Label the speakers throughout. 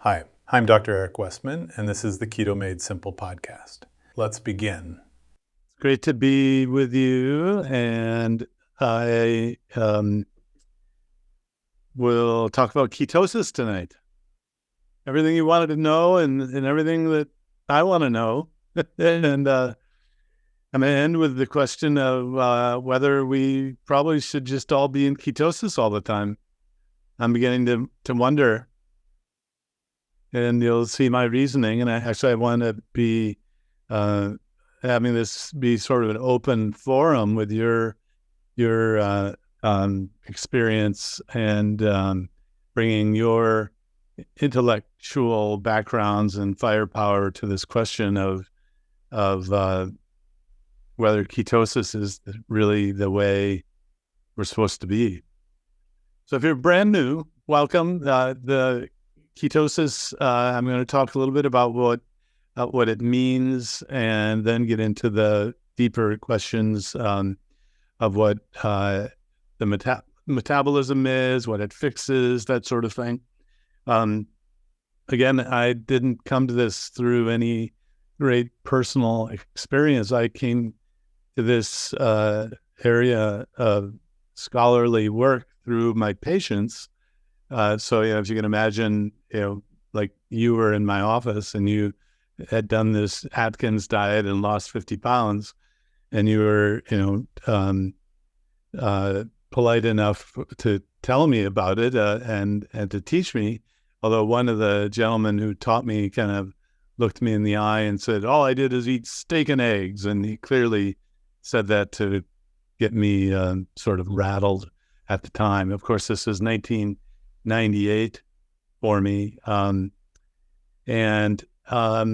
Speaker 1: Hi, I'm Dr. Eric Westman, and this is the Keto Made Simple podcast. Let's begin.
Speaker 2: It's great to be with you, and I will talk about ketosis tonight. Everything you wanted to know and everything that I want to know. and I'm going to end with the question of whether we probably should just all be in ketosis all the time. I'm beginning to wonder. And you'll see my reasoning. And I want to be having this be sort of an open forum with your experience and bringing your intellectual backgrounds and firepower to this question of whether ketosis is really the way we're supposed to be. So if you're brand new, welcome. The ketosis, I'm going to talk a little bit about what it means, and then get into the deeper questions of what the metabolism is, what it fixes, that sort of thing. Again, I didn't come to this through any great personal experience. I came to this area of scholarly work through my patients. So, if you can imagine, like you were in my office and you had done this Atkins diet and lost 50 pounds, and you were, polite enough to tell me about it and to teach me. Although one of the gentlemen who taught me kind of looked me in the eye and said, "All I did is eat steak and eggs," and he clearly said that to get me sort of rattled at the time. Of course, this was 1998 for me, and I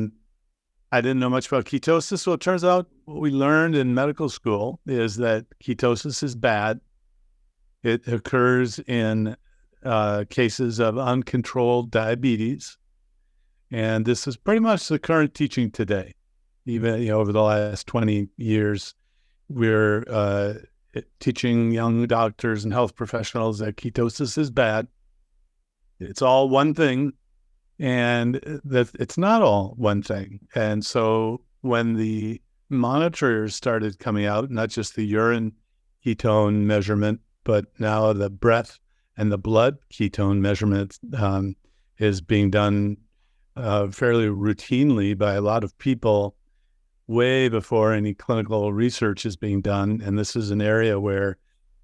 Speaker 2: didn't know much about ketosis. So it turns out what we learned in medical school is that ketosis is bad. It occurs in cases of uncontrolled diabetes. And this is pretty much the current teaching today. Even over the last 20 years, we're teaching young doctors and health professionals that ketosis is bad. It's all one thing, and that it's not all one thing. And so when the monitors started coming out, not just the urine ketone measurement, but now the breath and the blood ketone measurement is being done fairly routinely by a lot of people way before any clinical research is being done. And this is an area where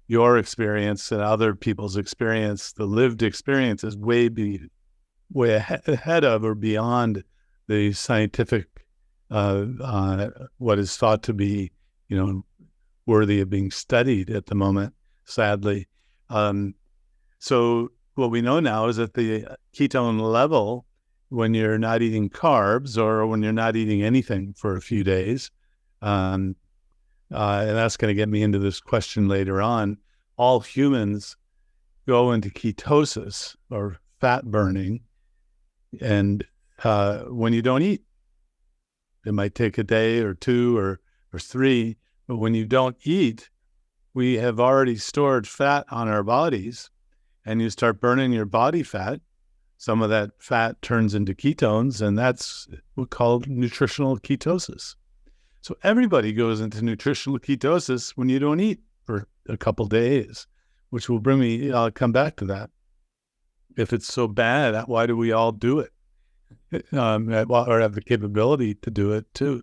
Speaker 2: your experience and other people's experience, the lived experience, is way ahead of or beyond the scientific, what is thought to be, worthy of being studied at the moment, sadly. So what we know now is that the ketone level, when you're not eating carbs or when you're not eating anything for a few days, and that's going to get me into this question later on, all humans go into ketosis or fat burning. And when you don't eat, it might take a day or two or three, but when you don't eat, we have already stored fat on our bodies, and you start burning your body fat. Some of that fat turns into ketones, and that's what's called nutritional ketosis. So everybody goes into nutritional ketosis when you don't eat for a couple days, which will bring me, I'll come back to that. If it's so bad, why do we all do it? Or have the capability to do it too.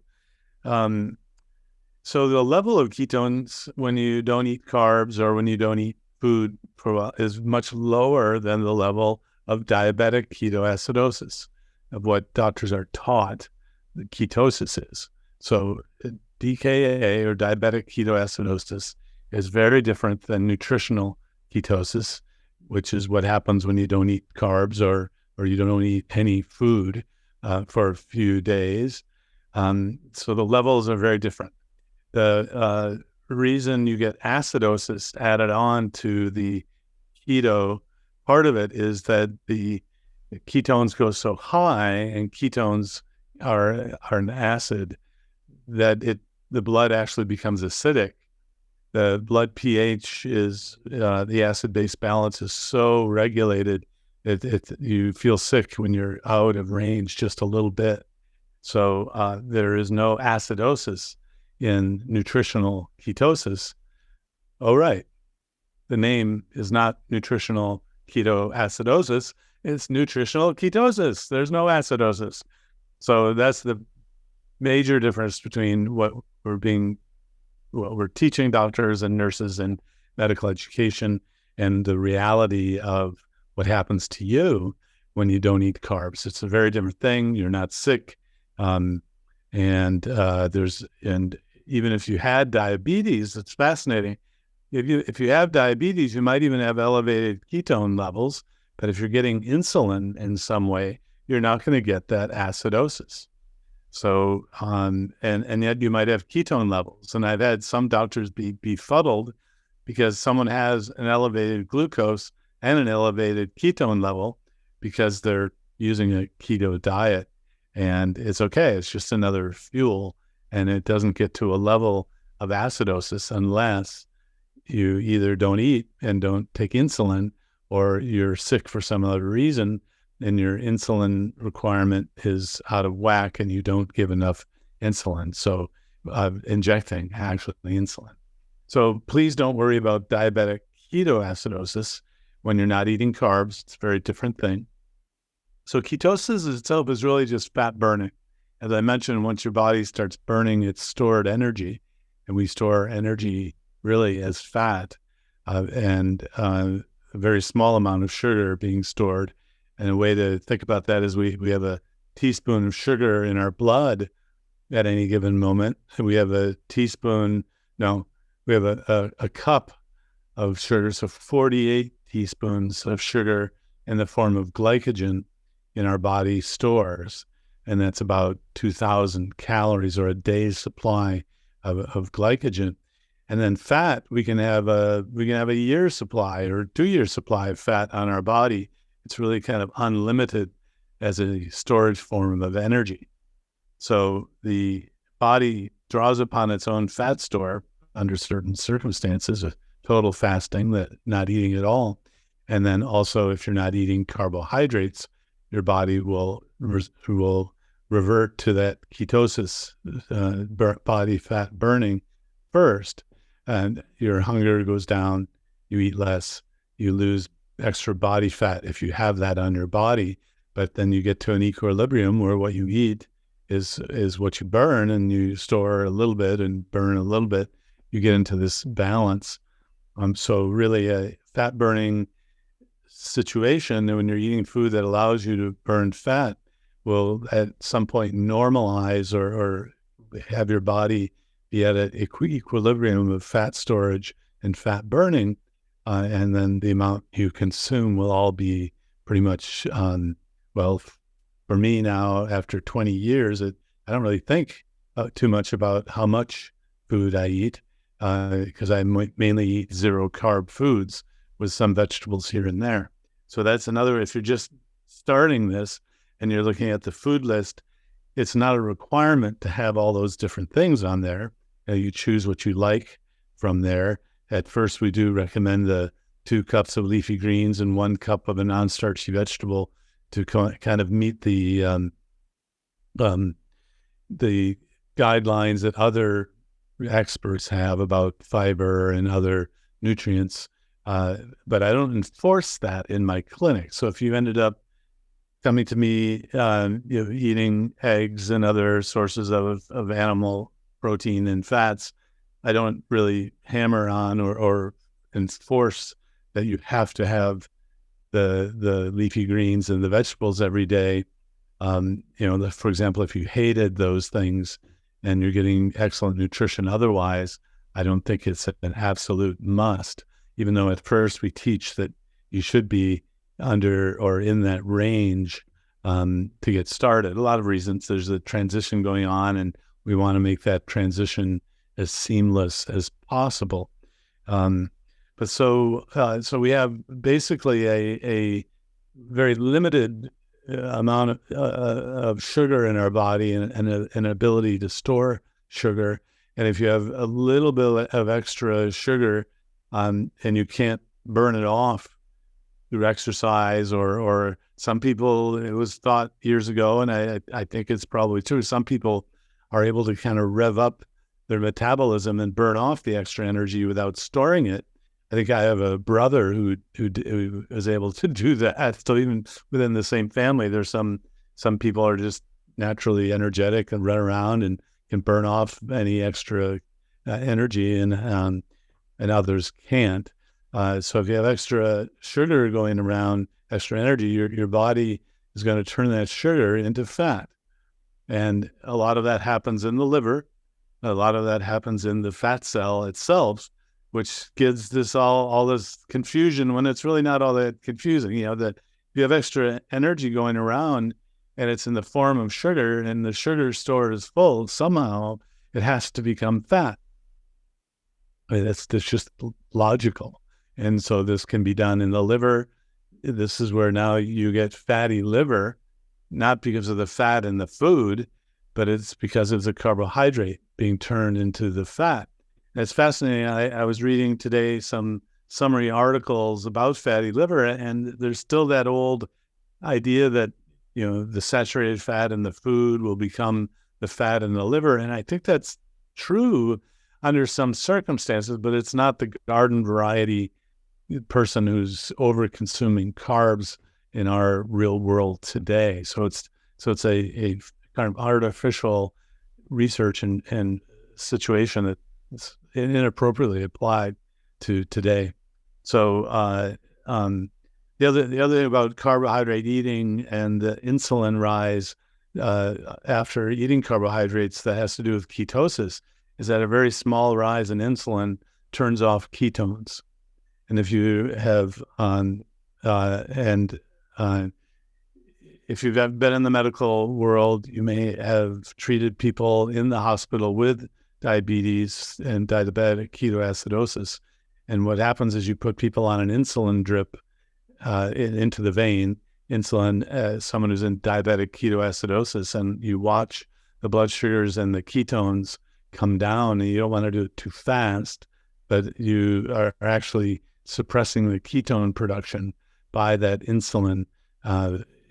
Speaker 2: So the level of ketones when you don't eat carbs or when you don't eat food for a while is much lower than the level of diabetic ketoacidosis, of what doctors are taught that ketosis is. So DKA, or diabetic ketoacidosis, is very different than nutritional ketosis, which is what happens when you don't eat carbs or you don't eat any food for a few days. So the levels are very different. The reason you get acidosis added on to the keto part of it is that the ketones go so high, and ketones are an acid, that the blood actually becomes acidic. The blood pH is, the acid-base balance is so regulated You feel sick when you're out of range just a little bit. So there is no acidosis in nutritional ketosis. Oh, right. The name is not nutritional ketoacidosis. It's nutritional ketosis. There's no acidosis. So that's the major difference between what we're teaching doctors and nurses in medical education and the reality of what happens to you when you don't eat carbs. It's a very different thing. You're not sick. And even if you had diabetes, it's fascinating. If you have diabetes, you might even have elevated ketone levels, but if you're getting insulin in some way, you're not going to get that acidosis. So, and yet you might have ketone levels. And I've had some doctors be befuddled because someone has an elevated glucose and an elevated ketone level because they're using a keto diet. And it's okay. It's just another fuel. And it doesn't get to a level of acidosis unless you either don't eat and don't take insulin, or you're sick for some other reason and your insulin requirement is out of whack and you don't give enough insulin. So injecting actually insulin. So please don't worry about diabetic ketoacidosis when you're not eating carbs. It's a very different thing. So ketosis itself is really just fat burning. As I mentioned, once your body starts burning its stored energy, and we store energy really as fat and a very small amount of sugar being stored. And a way to think about that is we have a teaspoon of sugar in our blood at any given moment. We have a cup of sugar, so 48 teaspoons of sugar in the form of glycogen in our body stores. And that's about 2,000 calories, or a day's supply of glycogen. And then fat, we can have a year's supply or 2 years supply of fat on our body. It's really kind of unlimited as a storage form of energy. So the body draws upon its own fat store under certain circumstances, a total fasting, not eating at all. And then also, if you're not eating carbohydrates, your body will revert to that ketosis, body fat burning first, and your hunger goes down, you eat less, you lose extra body fat if you have that on your body, but then you get to an equilibrium where what you eat is what you burn, and you store a little bit and burn a little bit. You get into this balance. So really a fat burning situation, when you're eating food that allows you to burn fat, will at some point normalize or have your body be at an equilibrium of fat storage and fat burning, and then the amount you consume will all be pretty much, for me now, after 20 years, I don't really think too much about how much food I eat, because I mainly eat zero carb foods with some vegetables here and there. So that's another, if you're just starting this and you're looking at the food list, it's not a requirement to have all those different things on there. You choose what you like from there. At first, we do recommend the 2 cups of leafy greens and 1 cup of a non-starchy vegetable to kind of meet the guidelines that other experts have about fiber and other nutrients. But I don't enforce that in my clinic. So if you ended up coming to me, eating eggs and other sources of animal protein and fats, I don't really hammer on or enforce that you have to have the leafy greens and the vegetables every day. For example, if you hated those things and you're getting excellent nutrition otherwise, I don't think it's an absolute must, even though at first we teach that you should be under or in that range to get started. A lot of reasons. There's a transition going on, and we want to make that transition as seamless as possible. But so we have basically a very limited amount of sugar in our body and an ability to store sugar. And if you have a little bit of extra sugar and you can't burn it off through exercise, or some people, it was thought years ago, and I think it's probably true, some people are able to kind of rev up their metabolism and burn off the extra energy without storing it. I think I have a brother who is able to do that. So even within the same family, there's some people are just naturally energetic and run around and can burn off any extra energy, and others can't. So if you have extra sugar going around, extra energy, your body is going to turn that sugar into fat. And a lot of that happens in the liver. A lot of that happens in the fat cell itself, which gives this all this confusion when it's really not all that confusing. That you have extra energy going around and it's in the form of sugar, and the sugar store is full, somehow it has to become fat. I mean, that's just logical. And so this can be done in the liver. This is where now you get fatty liver, not because of the fat in the food, but it's because of the carbohydrate being turned into the fat. And it's fascinating. I was reading today some summary articles about fatty liver, and there's still that old idea that, the saturated fat in the food will become the fat in the liver. And I think that's true under some circumstances, but it's not the garden variety person who's over consuming carbs in our real world today. So it's a kind of artificial research and situation that's inappropriately applied to today. So the other thing about carbohydrate eating and the insulin rise after eating carbohydrates that has to do with ketosis is that a very small rise in insulin turns off ketones. And if you have if you've been in the medical world, you may have treated people in the hospital with diabetes and diabetic ketoacidosis. And what happens is you put people on an insulin drip into the vein, insulin, someone who's in diabetic ketoacidosis, and you watch the blood sugars and the ketones come down, and you don't want to do it too fast, but you are actually suppressing the ketone production by that insulin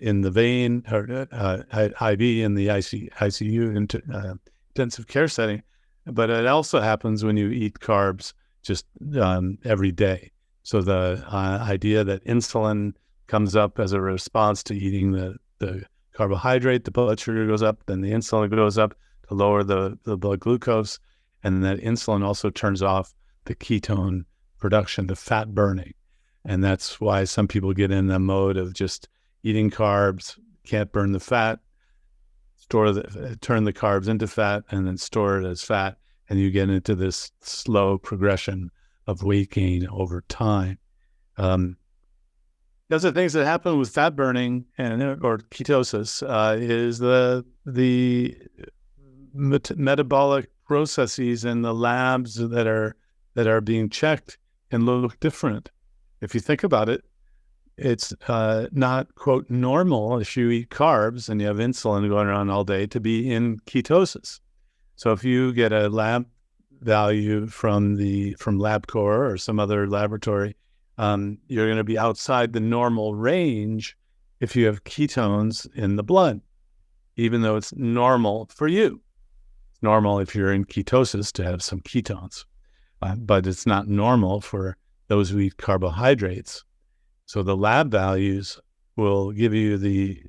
Speaker 2: in the vein, or IV in the ICU, intensive care setting. But it also happens when you eat carbs just every day. So the idea that insulin comes up as a response to eating the carbohydrate, the blood sugar goes up, then the insulin goes up to lower the blood glucose, and that insulin also turns off the ketone production, the fat burning. And that's why some people get in the mode of just eating carbs, can't burn the fat, turn the carbs into fat, and then store it as fat, and you get into this slow progression of weight gain over time. The other things that happen with fat burning or ketosis is the metabolic processes in the labs that are being checked can look different. If you think about it, it's not, quote, normal if you eat carbs and you have insulin going around all day to be in ketosis. So if you get a lab value from LabCorp or some other laboratory, you're going to be outside the normal range if you have ketones in the blood, even though it's normal for you. It's normal if you're in ketosis to have some ketones, but it's not normal for those who eat carbohydrates. So the lab values will give you the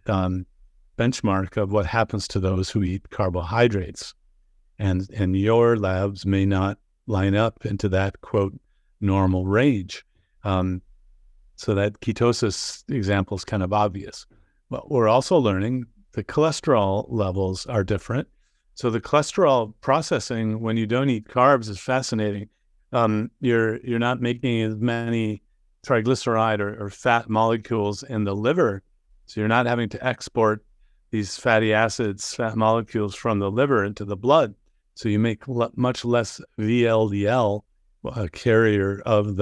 Speaker 2: benchmark of what happens to those who eat carbohydrates. And your labs may not line up into that, quote, normal range. So that ketosis example is kind of obvious. But we're also learning the cholesterol levels are different. So the cholesterol processing when you don't eat carbs is fascinating. You're not making as many triglyceride or fat molecules in the liver. So you're not having to export these fatty acids, fat molecules from the liver into the blood. So you make much less VLDL, a carrier of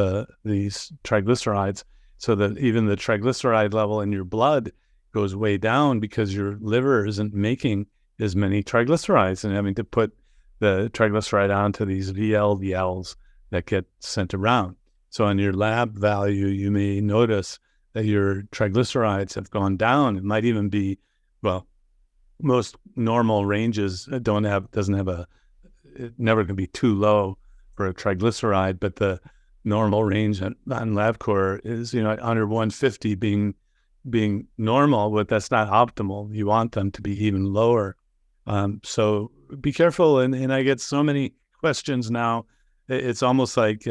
Speaker 2: these triglycerides, so that even the triglyceride level in your blood goes way down because your liver isn't making as many triglycerides and having to put the triglyceride onto these VLDLs that get sent around. So on your lab value, you may notice that your triglycerides have gone down. It might even be, well, most normal ranges it never can be too low for a triglyceride, but the normal range on LabCorp is, under 150 being normal, but that's not optimal. You want them to be even lower. So be careful. And I get so many questions now. It's almost like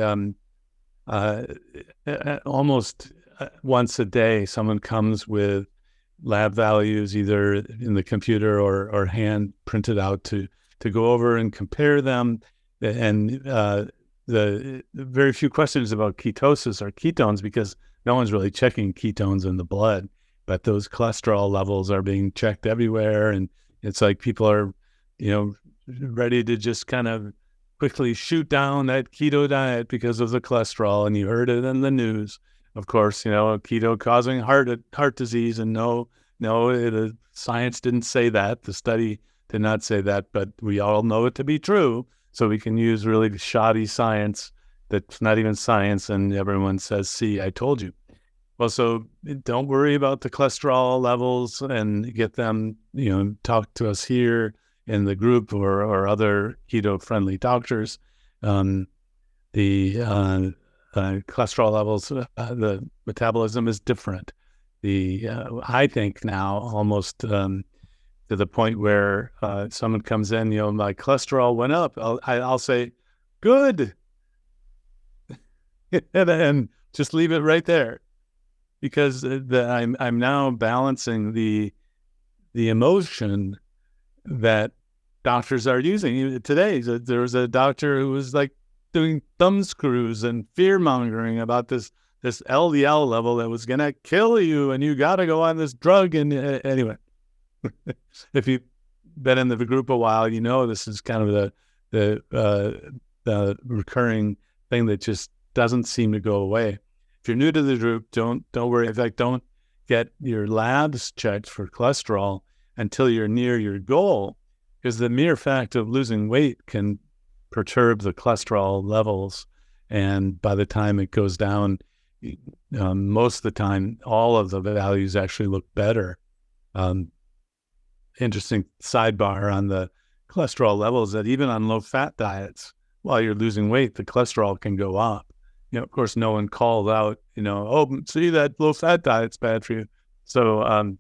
Speaker 2: almost once a day, someone comes with lab values, either in the computer or hand printed out to go over and compare them. And the very few questions about ketosis or ketones, because no one's really checking ketones in the blood, but those cholesterol levels are being checked everywhere. And it's like people are, ready to just kind of quickly shoot down that keto diet because of the cholesterol. And you heard it in the news, of course, keto causing heart disease. And no, the science didn't say that. The study did not say that, but we all know it to be true. So we can use really shoddy science that's not even science, and everyone says, see, I told you. Well, so don't worry about the cholesterol levels and get them, talk to us here in the group or other keto-friendly doctors. The cholesterol levels, the metabolism is different. I think now almost to the point where someone comes in, my cholesterol went up. I'll say, good, and just leave it right there, because I'm now balancing the emotion that doctors are using. Today, there was a doctor who was like doing thumb screws and fear mongering about this LDL level that was going to kill you, and you got to go on this drug. And anyway, if you've been in the group a while, this is kind of the recurring thing that just doesn't seem to go away. If you're new to the group, don't worry. In fact, don't get your labs checked for cholesterol until you're near your goal, because the mere fact of losing weight can perturb the cholesterol levels. And by the time it goes down, most of the time, all of the values actually look better. Interesting sidebar on the cholesterol levels, that even on low-fat diets, while you're losing weight, the cholesterol can go up. Of course, no one called out, see, that low-fat diet's bad for you. So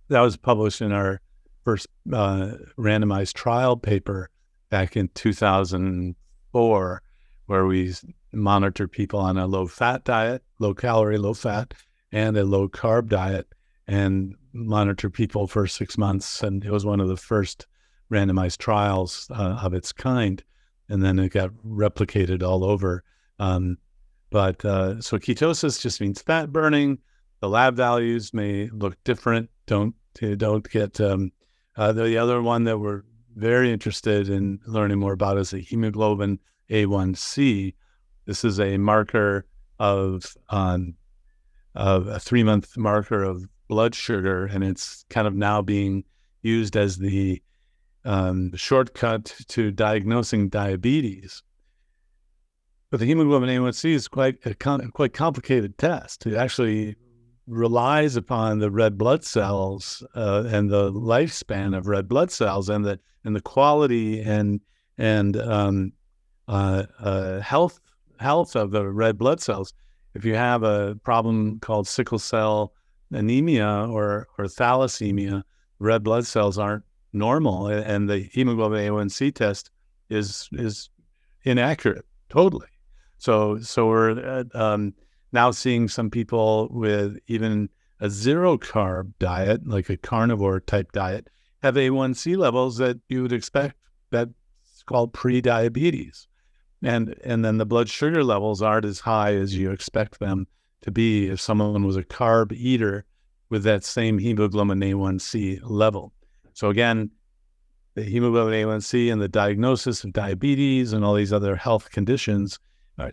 Speaker 2: that was published in our first randomized trial paper back in 2004, where we monitored people on a low-fat diet, low-calorie, low-fat, and a low-carb diet, and monitor people for 6 months. And it was one of the first randomized trials of its kind. And then it got replicated all over. So ketosis just means fat burning. The lab values may look different. Don't get, the other one that we're very interested in learning more about is the hemoglobin A1C. This is a marker of a 3-month marker of blood sugar, and it's kind of now being used as the shortcut to diagnosing diabetes. But the hemoglobin A1C is quite complicated test. It actually relies upon the red blood cells and the lifespan of red blood cells, and the quality and health of the red blood cells. If you have a problem called sickle cell anemia or thalassemia, red blood cells aren't normal, and the hemoglobin A1C test is inaccurate totally. So we're now seeing some people with even a zero carb diet, like a carnivore type diet, have A1C levels that you would expect. That's called pre-diabetes. And then the blood sugar levels aren't as high as you expect them to be if someone was a carb eater with that same hemoglobin A1C level. So again, the hemoglobin A1C and the diagnosis of diabetes and all these other health conditions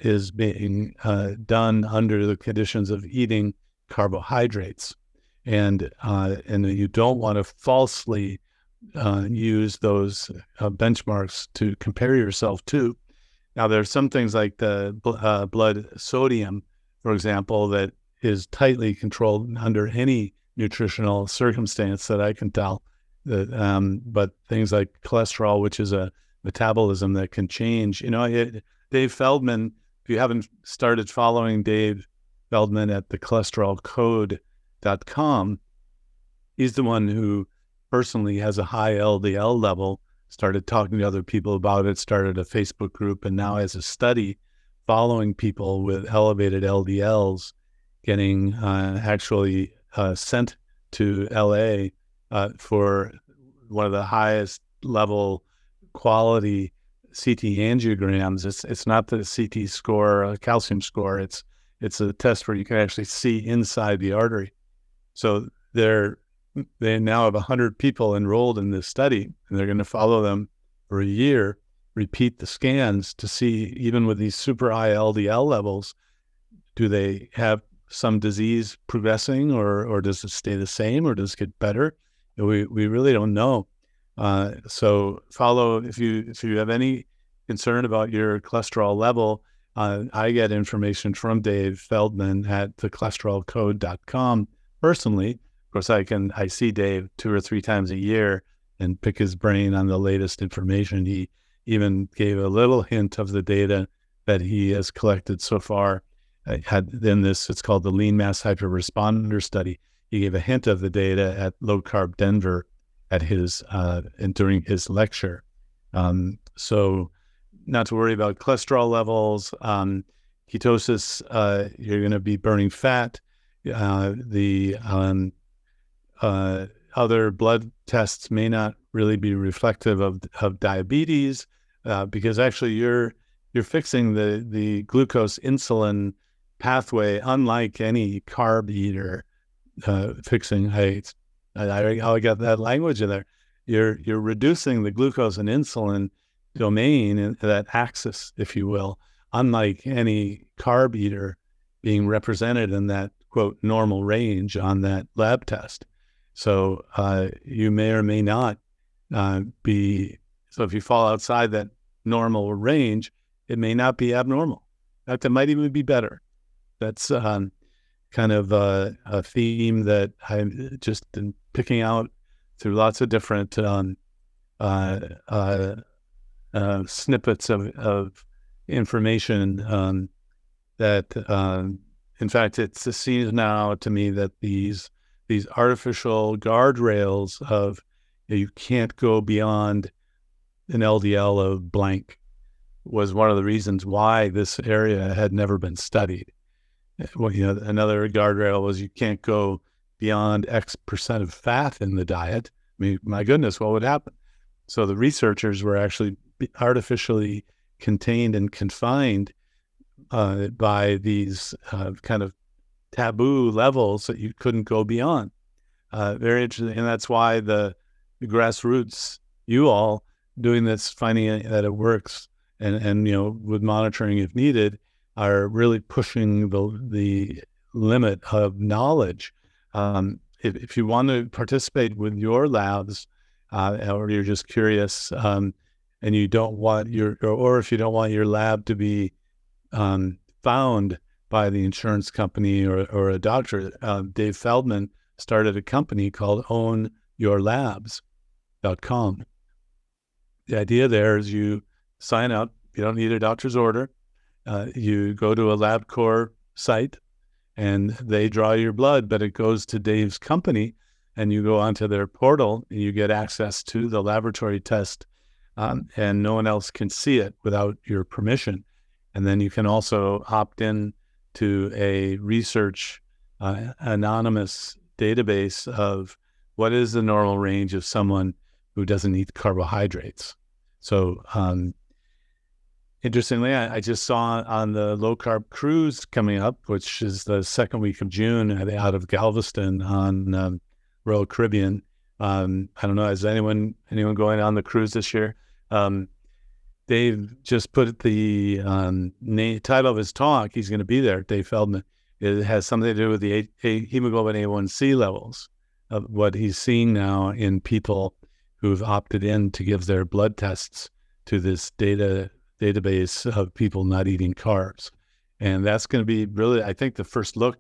Speaker 2: is being done under the conditions of eating carbohydrates. And you don't want to falsely use those benchmarks to compare yourself to. Now, there's some things like the blood sodium, for example, that is tightly controlled under any nutritional circumstance that I can tell. But things like cholesterol, which is a metabolism that can change. Dave Feldman, if you haven't started following Dave Feldman at thecholesterolcode.com, he's the one who personally has a high LDL level, started talking to other people about it, started a Facebook group, and now has a study following people with elevated LDLs getting actually sent to LA for one of the highest level quality CT angiograms. It's not the CT score, calcium score. It's a test where you can actually see inside the artery. So they now have 100 people enrolled in this study, and they're going to follow them for a year, repeat the scans to see, even with these super high LDL levels, do they have some disease progressing, or does it stay the same, or does it get better? We really don't know. So follow, if you have any concern about your cholesterol level, I get information from Dave Feldman at thecholesterolcode.com personally. Of course, I see Dave 2 or 3 times a year and pick his brain on the latest information. He even gave a little hint of the data that he has collected so far. It's called the Lean Mass Hyperresponder Study. He gave a hint of the data at Low Carb Denver at during his lecture. So not to worry about cholesterol levels. Ketosis, you're going to be burning fat. Other blood tests may not really be reflective of diabetes, because actually you're fixing the glucose insulin pathway, unlike any carb eater fixing. I got that language in there. You're reducing the glucose and insulin domain in that axis, if you will, unlike any carb eater being represented in that quote normal range on that lab test. So you may or may not be. So if you fall outside that normal range, it may not be abnormal. In fact, it might even be better. That's kind of a theme that I've just been picking out through lots of different snippets of information that, in fact, it seems now to me that these artificial guardrails of you can't go beyond an LDL of blank was one of the reasons why this area had never been studied. Well, another guardrail was you can't go beyond X percent of fat in the diet. I mean, my goodness, what would happen? So the researchers were actually artificially contained and confined by these kind of taboo levels that you couldn't go beyond. Very interesting. And that's why the grassroots, you all doing this, finding that it works and with monitoring if needed, are really pushing the limit of knowledge. If you want to participate with your labs, or you're just curious, and you don't want or if you don't want your lab to be found by the insurance company or a doctor, Dave Feldman started a company called ownyourlabs.com. The idea there is you sign up, you don't need a doctor's order. You go to a LabCorp site and they draw your blood, but it goes to Dave's company and you go onto their portal and you get access to the laboratory test, and no one else can see it without your permission. And then you can also opt in to a research anonymous database of what is the normal range of someone who doesn't eat carbohydrates. So interestingly, I just saw on the low-carb cruise coming up, which is the second week of June out of Galveston on Royal Caribbean. I don't know, is anyone going on the cruise this year? Dave just put the title of his talk. He's going to be there, Dave Feldman. It has something to do with the hemoglobin A1C levels, of what he's seeing now in people who've opted in to give their blood tests to this database of people not eating carbs. And that's going to be really, I think, the first look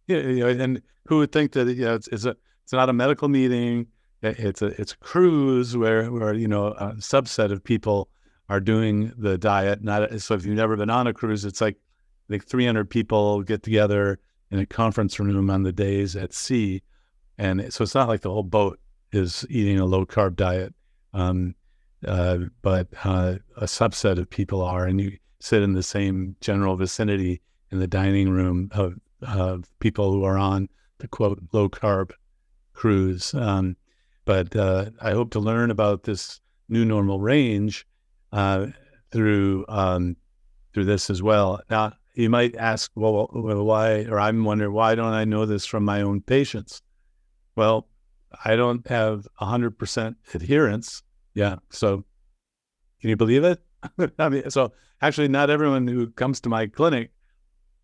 Speaker 2: And who would think that it's not a medical meeting, it's a cruise where a subset of people are doing the diet. So if you've never been on a cruise, it's like 300 people get together in a conference room on the days at sea, and so it's not like the whole boat is eating a low carb diet, but a subset of people are, and you sit in the same general vicinity in the dining room of people who are on the quote low carb cruise. But I hope to learn about this new normal range through this as well. Now, you might ask, well, why? Or I'm wondering, why don't I know this from my own patients? Well, I don't have 100% adherence. Yeah. So can you believe it? I mean, so actually not everyone who comes to my clinic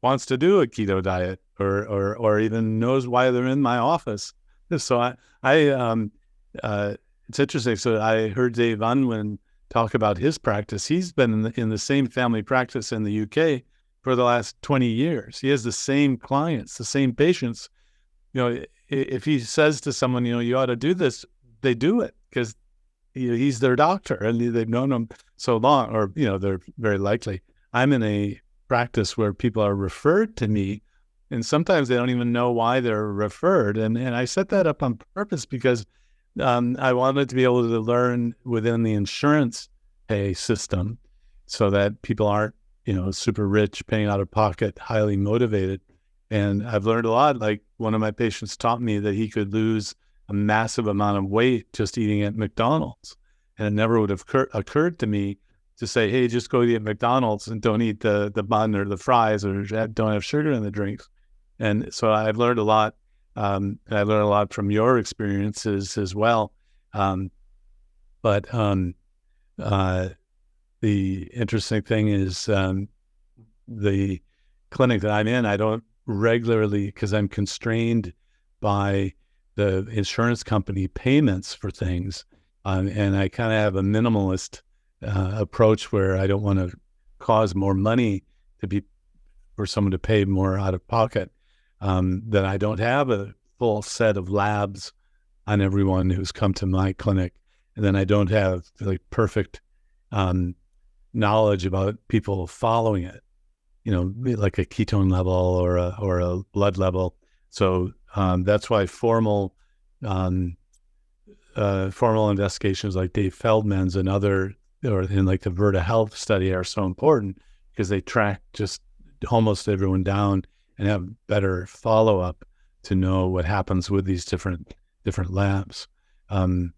Speaker 2: wants to do a keto diet or even knows why they're in my office. So it's interesting. So I heard Dave Unwin talk about his practice. He's been in the same family practice in the UK for the last 20 years. He has the same clients, the same patients. If he says to someone, you ought to do this, they do it because he's their doctor and they've known him so long, or, they're very likely. I'm in a practice where people are referred to me, and sometimes they don't even know why they're referred. And I set that up on purpose because I wanted to be able to learn within the insurance pay system so that people aren't, super rich, paying out of pocket, highly motivated. And I've learned a lot. Like one of my patients taught me that he could lose a massive amount of weight just eating at McDonald's. And it never would have occurred to me to say, hey, just go eat at McDonald's and don't eat the bun or the fries or don't have sugar in the drinks. And so I've learned a lot. And I learned a lot from your experiences as well. But the interesting thing is the clinic that I'm in, I don't regularly, because I'm constrained by the insurance company payments for things. And I kind of have a minimalist approach where I don't want to cause more money for someone to pay more out of pocket. That I don't have a full set of labs on everyone who's come to my clinic. And then I don't have perfect knowledge about people following it, like a ketone level or a blood level. So that's why formal investigations like Dave Feldman's and other, or in like the Verta Health study, are so important because they track just almost everyone down and have better follow-up to know what happens with these different labs. So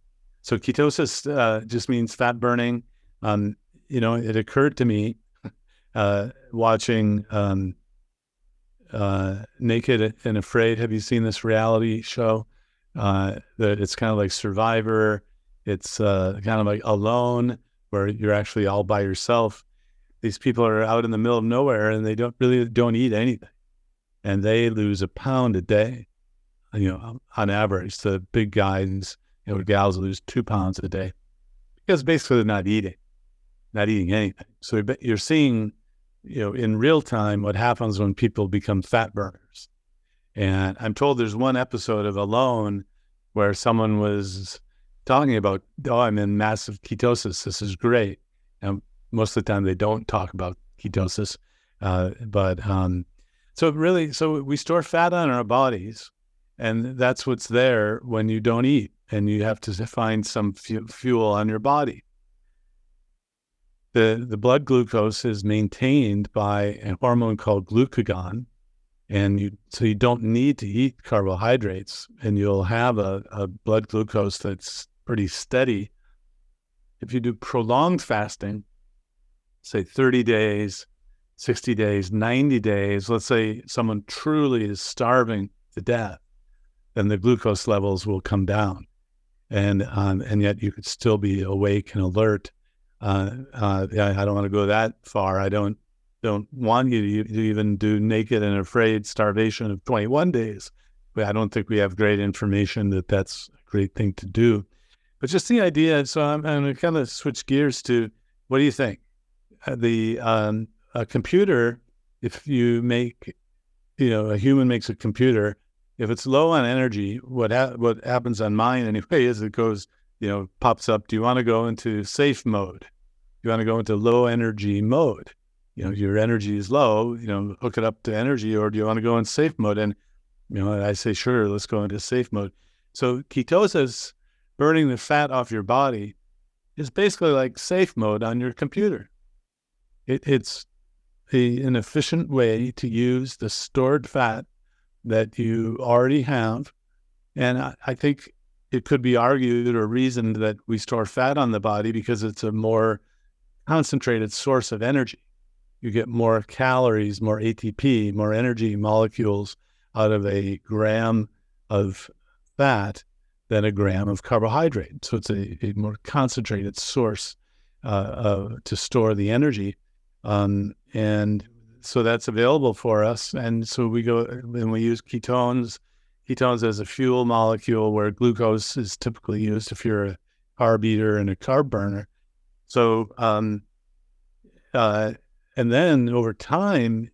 Speaker 2: ketosis just means fat burning. It occurred to me watching Naked and Afraid. Have you seen this reality show? That it's kind of like Survivor. It's kind of like Alone, where you're actually all by yourself. These people are out in the middle of nowhere and they don't eat anything. And they lose a pound a day, on average. The big guys, gals lose 2 pounds a day because basically they're not eating anything. So you're seeing, in real time what happens when people become fat burners. And I'm told there's one episode of Alone where someone was talking about, I'm in massive ketosis. This is great. And most of the time they don't talk about ketosis. So we store fat on our bodies, and that's what's there when you don't eat, and you have to find some fuel on your body. The blood glucose is maintained by a hormone called glucagon, and so you don't need to eat carbohydrates, and you'll have a blood glucose that's pretty steady. If you do prolonged fasting, say 30 days, 60 days, 90 days, let's say someone truly is starving to death, then the glucose levels will come down. And yet you could still be awake and alert. I don't want to go that far. I don't want you to even do Naked and Afraid starvation of 21 days. But I don't think we have great information that that's a great thing to do. But just the idea, so I'm going to kind of switch gears to, what do you think? A computer, if you make a human makes a computer. If it's low on energy, what happens on mine anyway is it goes, pops up. Do you want to go into safe mode? Do you want to go into low energy mode? Your energy is low, hook it up to energy, or do you want to go in safe mode? And, I say, sure, let's go into safe mode. So ketosis, burning the fat off your body, is basically like safe mode on your computer. It's an efficient way to use the stored fat that you already have. And I think it could be argued or reasoned that we store fat on the body because it's a more concentrated source of energy. You get more calories, more ATP, more energy molecules out of a gram of fat than a gram of carbohydrate. So it's a more concentrated source to store the energy. And so that's available for us. And so we go and we use ketones as a fuel molecule, where glucose is typically used if you're a carb eater and a carb burner. So, and then over time,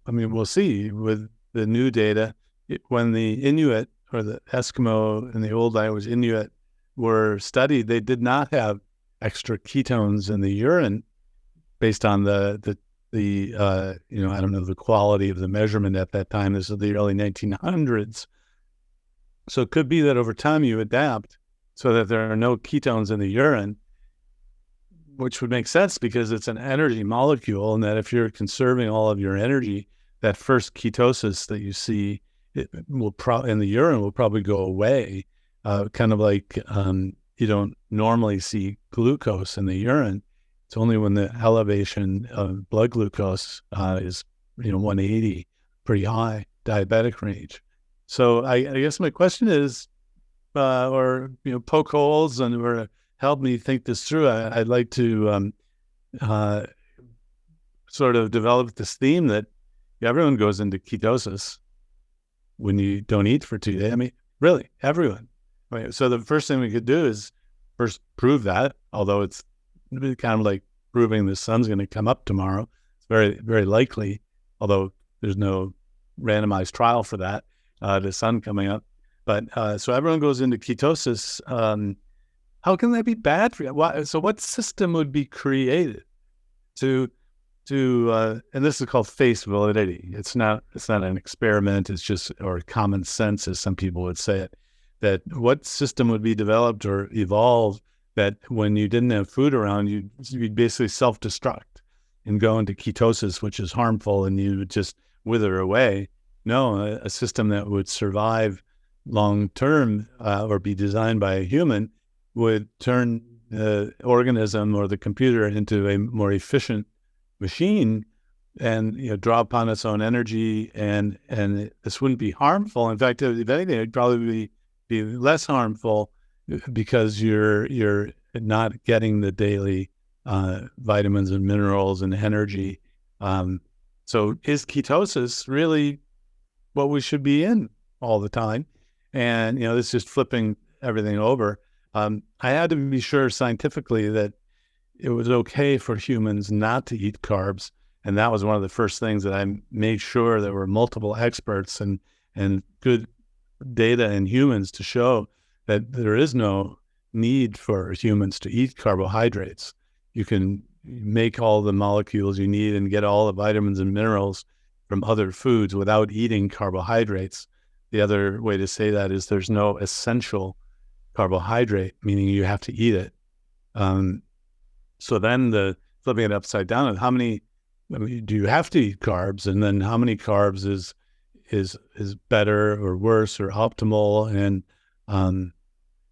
Speaker 2: we'll see with the new data, when the Inuit or the Eskimo in the old language Inuit were studied, they did not have extra ketones in the urine based on the I don't know the quality of the measurement at that time. This is the early 1900s. So it could be that over time you adapt so that there are no ketones in the urine, which would make sense because it's an energy molecule, and that if you're conserving all of your energy, that first ketosis that you see in the urine will probably go away, kind of like you don't normally see glucose in the urine. It's only when the elevation of blood glucose is 180, pretty high, diabetic range. So I guess my question is, poke holes or help me think this through. I'd like to sort of develop this theme that everyone goes into ketosis when you don't eat for 2 days. Really, everyone. So the first thing we could do is first prove that, although it's kind of like proving the sun's going to come up tomorrow. It's very, very likely, although there's no randomized trial for that, the sun coming up. But so everyone goes into ketosis. How can that be bad for you? So what system would be created to and this is called face validity. It's not an experiment. It's just, or common sense, as some people would say it, that what system would be developed or evolved that when you didn't have food around, you'd basically self-destruct and go into ketosis, which is harmful, and you would just wither away. No, a system that would survive long-term or be designed by a human would turn the organism or the computer into a more efficient machine and draw upon its own energy, and this wouldn't be harmful. In fact, if anything, it'd probably be less harmful because you're not getting the daily vitamins and minerals and energy. So is ketosis really what we should be in all the time? And this is just flipping everything over. I had to be sure scientifically that it was okay for humans not to eat carbs. And that was one of the first things that I made sure there were multiple experts and good data in humans to show that there is no need for humans to eat carbohydrates. You can make all the molecules you need and get all the vitamins and minerals from other foods without eating carbohydrates. The other way to say that is there's no essential carbohydrate, meaning you have to eat it. So then the flipping it upside down, how many do you have to eat carbs, and then how many carbs is better or worse or optimal? And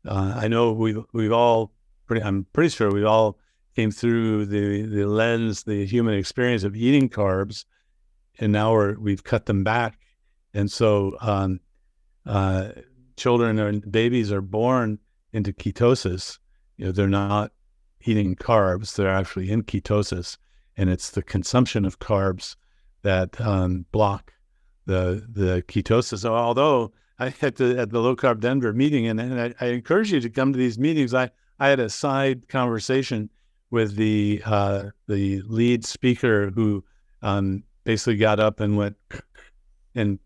Speaker 2: I know we've all I'm pretty sure we all came through the lens, the human experience of eating carbs, and now we've cut them back, and so children and babies are born into ketosis. They're not eating carbs; they're actually in ketosis, and it's the consumption of carbs that block the ketosis. So although I at the low-carb Denver meeting, and I encourage you to come to these meetings. I had a side conversation with the lead speaker who basically got up and went and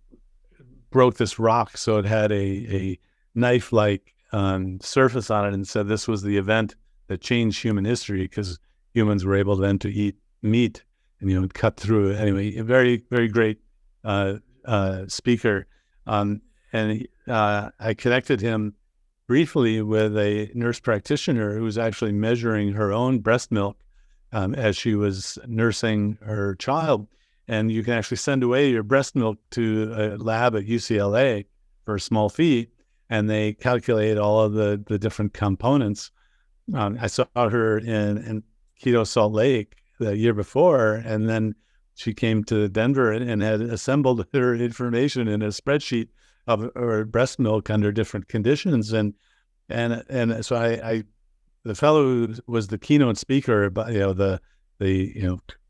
Speaker 2: broke this rock so it had a knife-like surface on it, and said this was the event that changed human history because humans were able then to eat meat and cut through it. Anyway, a very, very great speaker. And I connected him briefly with a nurse practitioner who was actually measuring her own breast milk as she was nursing her child. And you can actually send away your breast milk to a lab at UCLA for a small fee, and they calculate all of the different components. I saw her in Keto Salt Lake the year before, and then she came to Denver and had assembled her information in a spreadsheet of her breast milk under different conditions. And so I the fellow who was the keynote speaker, but the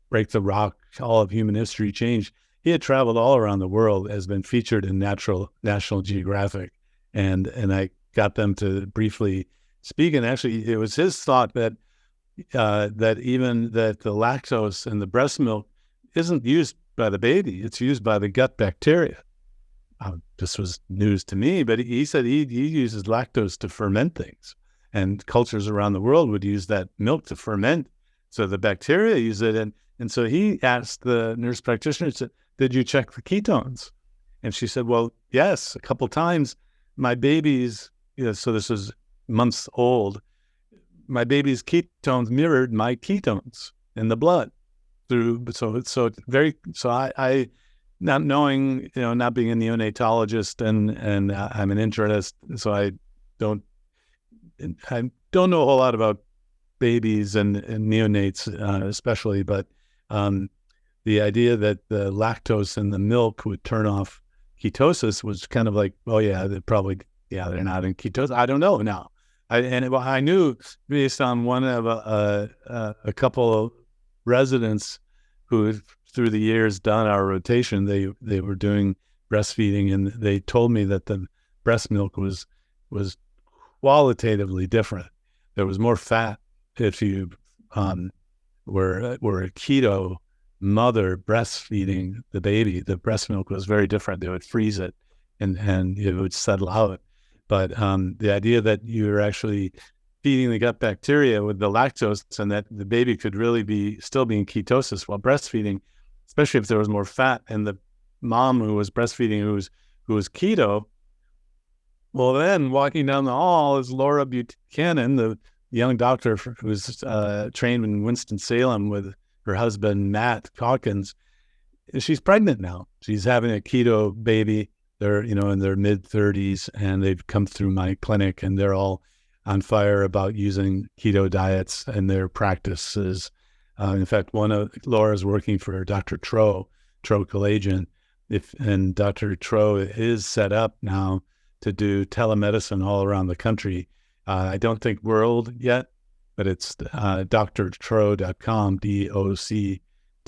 Speaker 2: break the rock, all of human history changed. He had traveled all around the world, has been featured in National Geographic, and I got them to briefly speak. And actually, it was his thought that even that the lactose in the breast milk isn't used by the baby; it's used by the gut bacteria. This was news to me, but he said he uses lactose to ferment things, and cultures around the world would use that milk to ferment. So the bacteria use it, and so he asked the nurse practitioner, said, "Did you check the ketones?" And she said, "Well, yes, a couple times. My baby's, so this was months old. My baby's ketones mirrored my ketones in the blood I not knowing, not being a neonatologist and I'm an internist, so I don't know a whole lot about babies and neonates, especially, but the idea that the lactose in the milk would turn off ketosis was kind of like, oh yeah, they're not in ketosis. I don't know now. I knew based on one of a couple of residents who through the years done our rotation, they were doing breastfeeding, and they told me that the breast milk was qualitatively different. There was more fat if you were a keto mother breastfeeding the baby. The breast milk was very different. They would freeze it and it would settle out. But the idea that you're actually feeding the gut bacteria with the lactose and that the baby could really still be in ketosis while breastfeeding, especially if there was more fat, and the mom who was breastfeeding who was keto, well, then walking down the hall is Laura Buchanan, the young doctor who's trained in Winston-Salem with her husband, Matt Calkins. She's pregnant now. She's having a keto baby. They're, in their mid-30s, and they've come through my clinic, and they're all on fire about using keto diets and their practices. In fact, one of Laura's working for Dr. Tro Kalayjian, and Dr. Tro is set up now to do telemedicine all around the country. I don't think world yet, but it's drtro.com,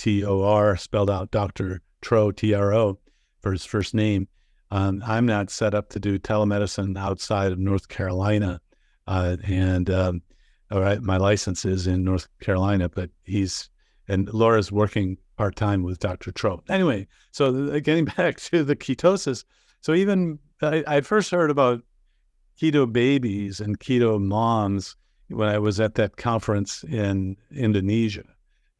Speaker 2: DOCTOR, spelled out Dr. Tro, TRO, for his first name. I'm not set up to do telemedicine outside of North Carolina. All right, my license is in North Carolina, but and Laura's working part-time with Dr. Tro. Anyway, so getting back to the ketosis. So even I first heard about keto babies and keto moms when I was at that conference in Indonesia.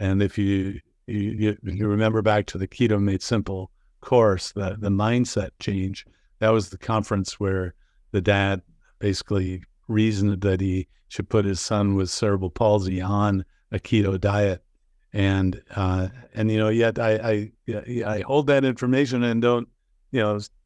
Speaker 2: And if you remember back to the Keto Made Simple course, the mindset change, that was the conference where the dad basically reasoned that he should put his son with cerebral palsy on a keto diet. And yet I hold that information and don't,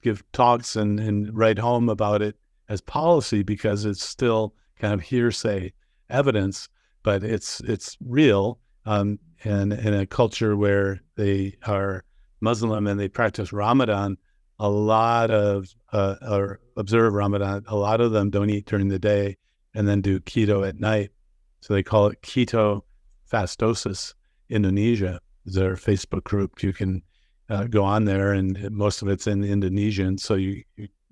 Speaker 2: give talks and write home about it as policy, because it's still kind of hearsay evidence, but it's real. And in a culture where they are Muslim and they practice Ramadan, a lot of or observe Ramadan, a lot of them don't eat during the day and then do keto at night. So they call it Keto Fastosis Indonesia. Is their Facebook group. You can go on there, and most of it's in Indonesian. So you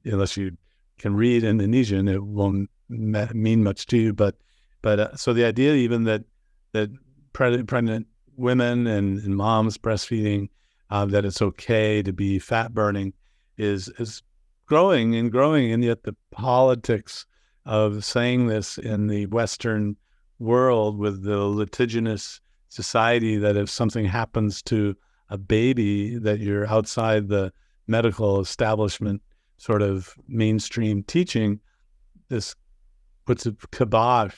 Speaker 2: unless you can read Indonesian, it won't mean much to you. But so the idea even that pregnant women and moms breastfeeding that it's okay to be fat burning is growing and growing. And yet the politics of saying this in the Western world with the litigious society, that if something happens to a baby, that you're outside the medical establishment sort of mainstream teaching, this puts a kibosh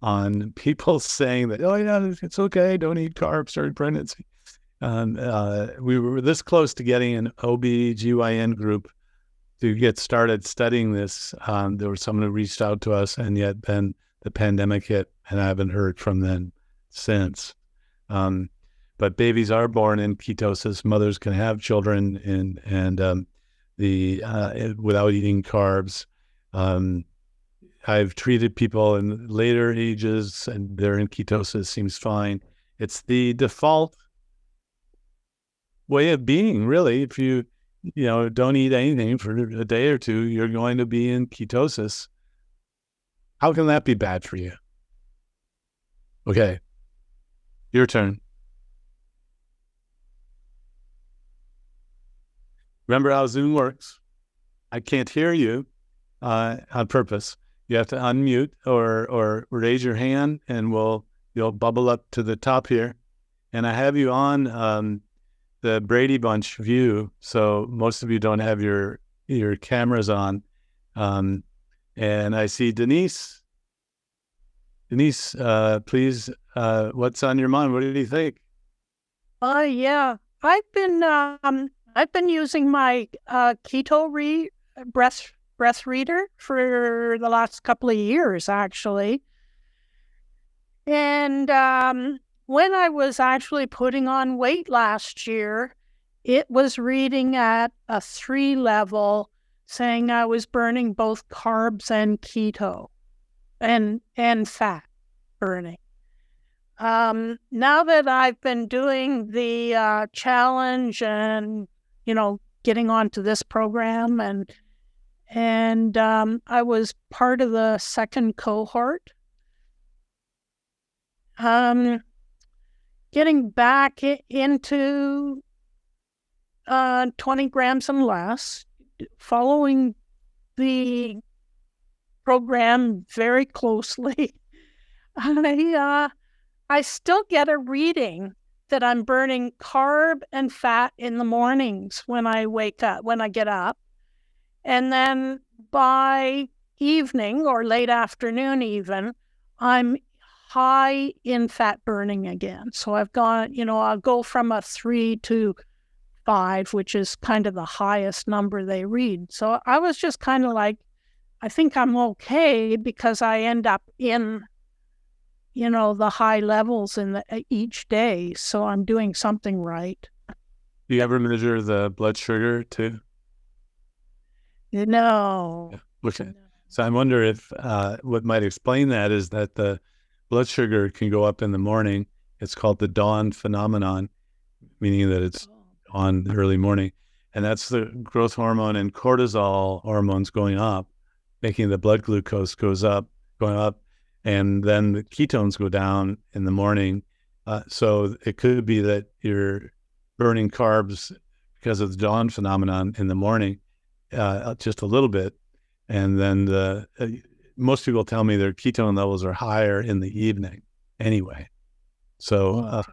Speaker 2: on people saying that, oh yeah, it's okay, don't eat carbs during pregnancy. We were this close to getting an OB/GYN group to get started studying this. There was someone who reached out to us, and yet then the pandemic hit, and I haven't heard from them since. But babies are born in ketosis. Mothers can have children without eating carbs. I've treated people in later ages, and they're in ketosis. Seems fine. It's the default way of being, really. If you don't eat anything for a day or two, you're going to be in ketosis. How can that be bad for you? Okay, your turn. Remember how Zoom works. I can't hear you on purpose. You have to unmute or raise your hand, and you'll bubble up to the top here. And I have you on the Brady Bunch view, so most of you don't have your cameras on. And I see Denise. Denise, please, what's on your mind? What do you think?
Speaker 3: Yeah, I've been using my Keto breath reader for the last couple of years, actually. And when I was actually putting on weight last year, it was reading at a 3 level, saying I was burning both carbs and keto and fat burning. Now that I've been doing the challenge and, getting onto this program, and I was part of the second cohort, getting back into 20 grams and less, following the program very closely. I still get a reading that I'm burning carb and fat in the mornings when I get up. And then by evening or late afternoon even, I'm high in fat burning again. So I've gone, I'll go from a 3 to 5, which is kind of the highest number they read. So I was just kind of like, I think I'm okay, because I end up in the high levels in each day. So I'm doing something right.
Speaker 2: Do you ever measure the blood sugar too?
Speaker 3: No.
Speaker 2: Okay. So I wonder if what might explain that is that the blood sugar can go up in the morning. It's called the dawn phenomenon, meaning that it's on the early morning. And that's the growth hormone and cortisol hormones going up, making the blood glucose going up. And then the ketones go down in the morning. So it could be that you're burning carbs because of the dawn phenomenon in the morning, just a little bit. And then most people tell me their ketone levels are higher in the evening anyway. So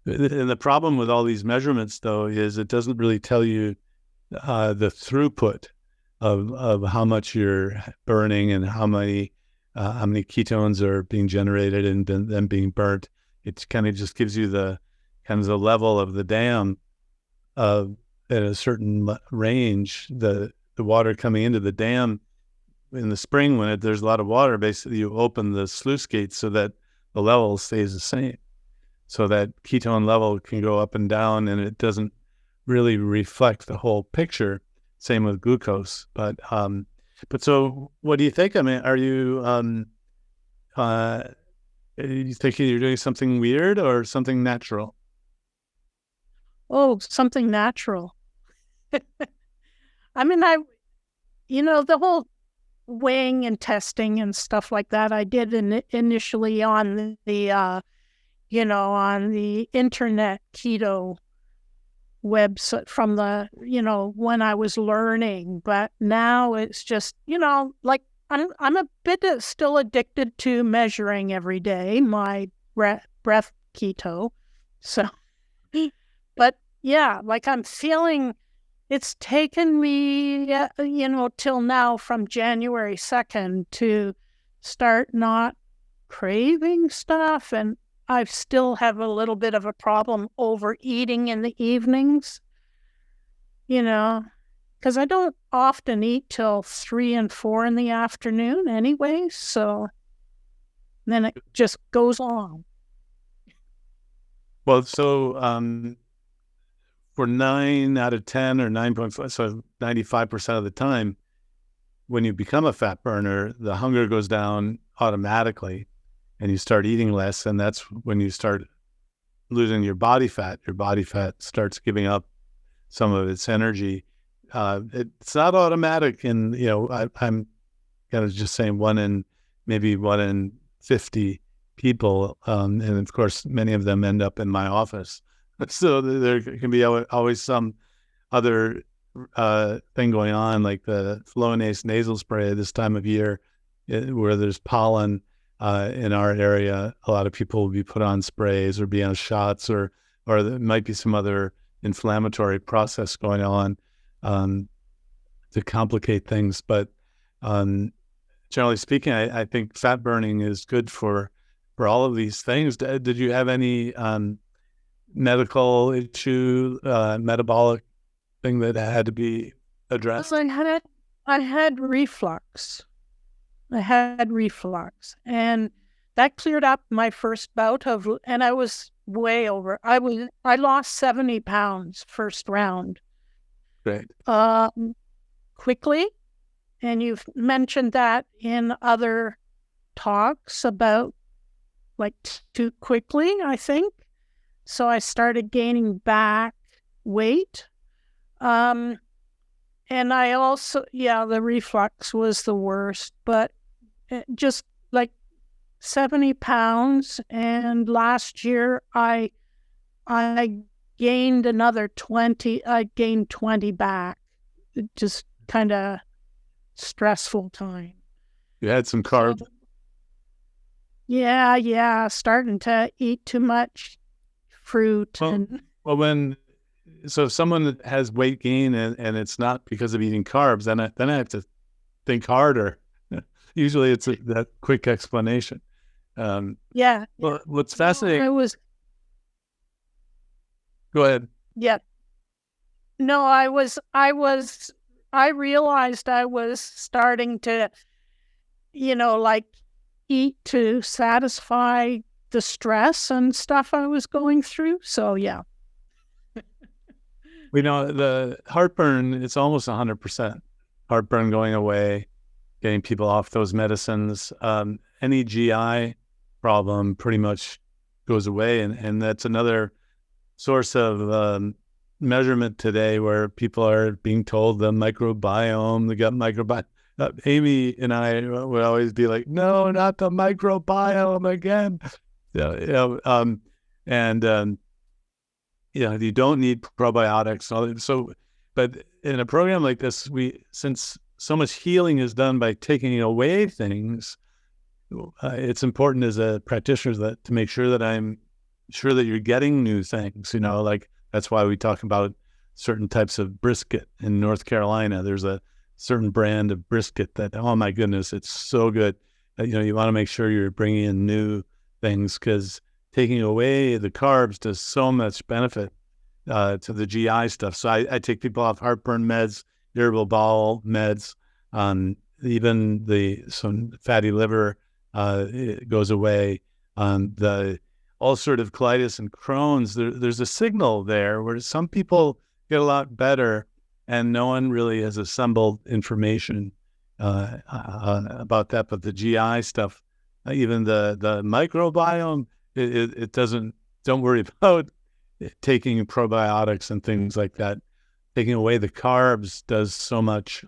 Speaker 2: and the problem with all these measurements, though, is it doesn't really tell you the throughput of how much you're burning and how many ketones are being generated and then being burnt. It kind of just gives you the level of the dam at a certain range. The water coming into the dam in the spring, when there's a lot of water, basically you open the sluice gates so that the level stays the same, so that ketone level can go up and down, and it doesn't really reflect the whole picture. Same with glucose, but so what do you think? I mean, are you thinking you're doing something weird or something natural?
Speaker 3: Oh, something natural. I mean, the whole weighing and testing and stuff like that, I did initially on the on the internet keto website from the, when I was learning, but now it's just, like I'm a bit still addicted to measuring every day my breath keto. So, but yeah, like I'm feeling it's taken me, till now from January 2nd to start not craving stuff. And I still have a little bit of a problem overeating in the evenings, because I don't often eat till 3 and 4 in the afternoon anyway. So then it just goes on.
Speaker 2: Well, so for 9 out of 10 or 9.5, so 95% of the time, when you become a fat burner, the hunger goes down automatically and you start eating less. And that's when you start losing your body fat. Your body fat starts giving up some of its energy. It's not automatic. And, I'm kind of just saying maybe 1 in 50 people. And of course, many of them end up in my office. So there can be always some other thing going on, like the Flonase nasal spray this time of year, where there's pollen in our area. A lot of people will be put on sprays or be on shots, or there might be some other inflammatory process going on to complicate things. But generally speaking, I think fat burning is good for all of these things. Did you have any medical issue, metabolic thing that had to be addressed?
Speaker 3: Well, I had reflux. And that cleared up my first bout and I was way over. I lost 70 pounds first round.
Speaker 2: Great.
Speaker 3: Quickly. And you've mentioned that in other talks about like too quickly, I think. So I started gaining back weight. And I also, the reflux was the worst, but just like 70 pounds. And last year I gained another 20. I gained 20 back. It just kind of stressful time.
Speaker 2: You had some carbs.
Speaker 3: So, yeah. Starting to eat too much fruit.
Speaker 2: So if someone has weight gain and it's not because of eating carbs, then I have to think harder. Usually it's that quick explanation.
Speaker 3: Yeah.
Speaker 2: Well, what's fascinating. Go ahead.
Speaker 3: Yeah. No, I realized I was starting to, like eat to satisfy the stress and stuff I was going through. So, yeah.
Speaker 2: We know the heartburn, it's almost 100%. Heartburn going away, getting people off those medicines. Any GI problem pretty much goes away. And that's another source of measurement today where people are being told the microbiome, the gut microbiome. Amy and I would always be like, no, not the microbiome again. You don't need probiotics. So, but in a program like this, since so much healing is done by taking away things, it's important as a practitioner to make sure that I'm sure that you're getting new things. Like that's why we talk about certain types of brisket in North Carolina. There's a certain brand of brisket that, oh my goodness, it's so good. You want to make sure you're bringing in new things because taking away the carbs does so much benefit to the GI stuff. So I take people off heartburn meds, irritable bowel meds, even some fatty liver it goes away. The ulcerative colitis and Crohn's, there's a signal there where some people get a lot better and no one really has assembled information about that. But the GI stuff, even the microbiome, it don't worry about taking probiotics and things like that. Taking away the carbs does so much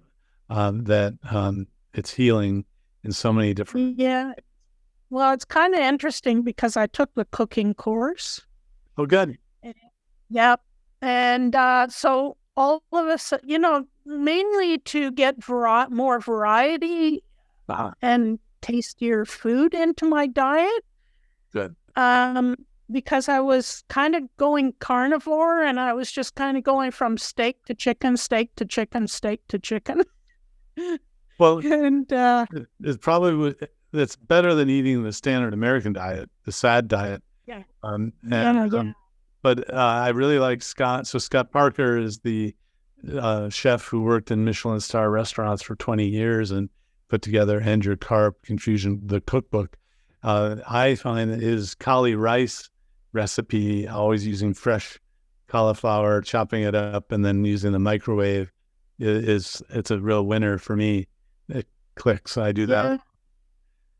Speaker 2: that it's healing in so many different.
Speaker 3: Yeah. Well, it's kind of interesting because I took the cooking course.
Speaker 2: Oh, good.
Speaker 3: Yep. And so all of us, mainly to get more variety and tastier food into my diet.
Speaker 2: Good.
Speaker 3: Because I was kind of going carnivore, and I was just kind of going from steak to chicken, steak to chicken, steak to chicken.
Speaker 2: Well,
Speaker 3: and
Speaker 2: it's probably that's better than eating the standard American diet, the SAD diet.
Speaker 3: Yeah.
Speaker 2: But I really like Scott. So Scott Parker is the chef who worked in Michelin star restaurants for 20 years and put together End Your Carb Confusion, the cookbook. I find his cauli rice recipe, always using fresh cauliflower, chopping it up, and then using the microwave, it's a real winner for me. It clicks. I do that.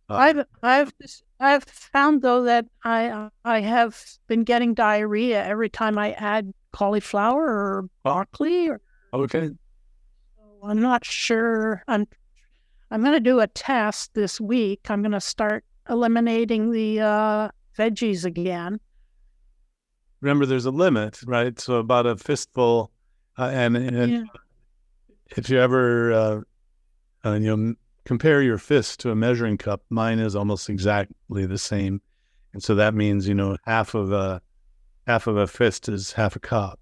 Speaker 3: I've found though that I have been getting diarrhea every time I add cauliflower or broccoli.
Speaker 2: Okay.
Speaker 3: I'm not sure. I'm going to do a test this week. I'm going to start eliminating the veggies again.
Speaker 2: Remember, there's a limit, right? So about a fistful, and if you ever compare your fist to a measuring cup, mine is almost exactly the same, and so that means half of a fist is half a cup.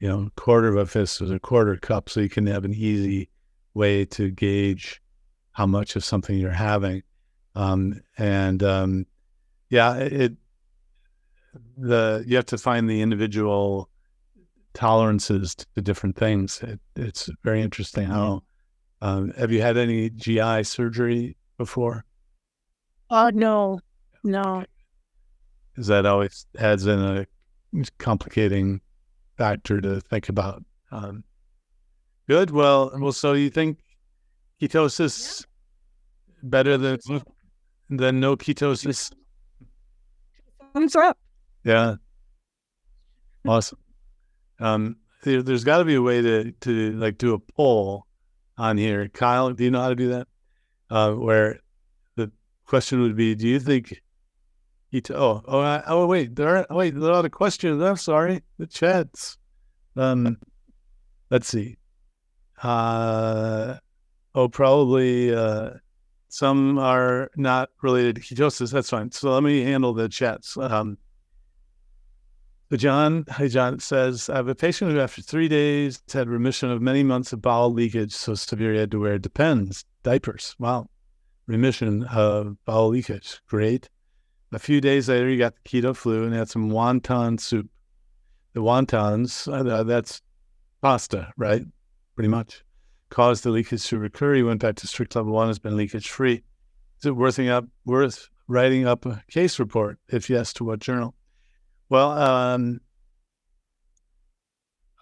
Speaker 2: A quarter of a fist is a quarter cup, so you can have an easy way to gauge how much of something you're having. You have to find the individual tolerances to different things. It's very interesting how. Have you had any GI surgery before?
Speaker 3: No.
Speaker 2: Because that always adds in a complicating factor to think about. Good. Well, so you think ketosis better than no ketosis?
Speaker 3: Thumbs up.
Speaker 2: Yeah. Awesome. There's got to be a way to like do a poll on here. Kyle, do you know how to do that? Where the question would be, do you think wait, there are a lot of questions. I'm sorry. The chats. Let's see. Probably some are not related to ketosis. That's fine. So let me handle the chats. So John says, I have a patient who after 3 days had remission of many months of bowel leakage, so severe he had to wear diapers. Wow. Remission of bowel leakage. Great. A few days later, he got the keto flu and had some wonton soup. The wontons, that's pasta, right? Pretty much. Caused the leakage to recur. He went back to strict level 1, has been leakage free. Is it worth writing up a case report? If yes, to what journal? Well,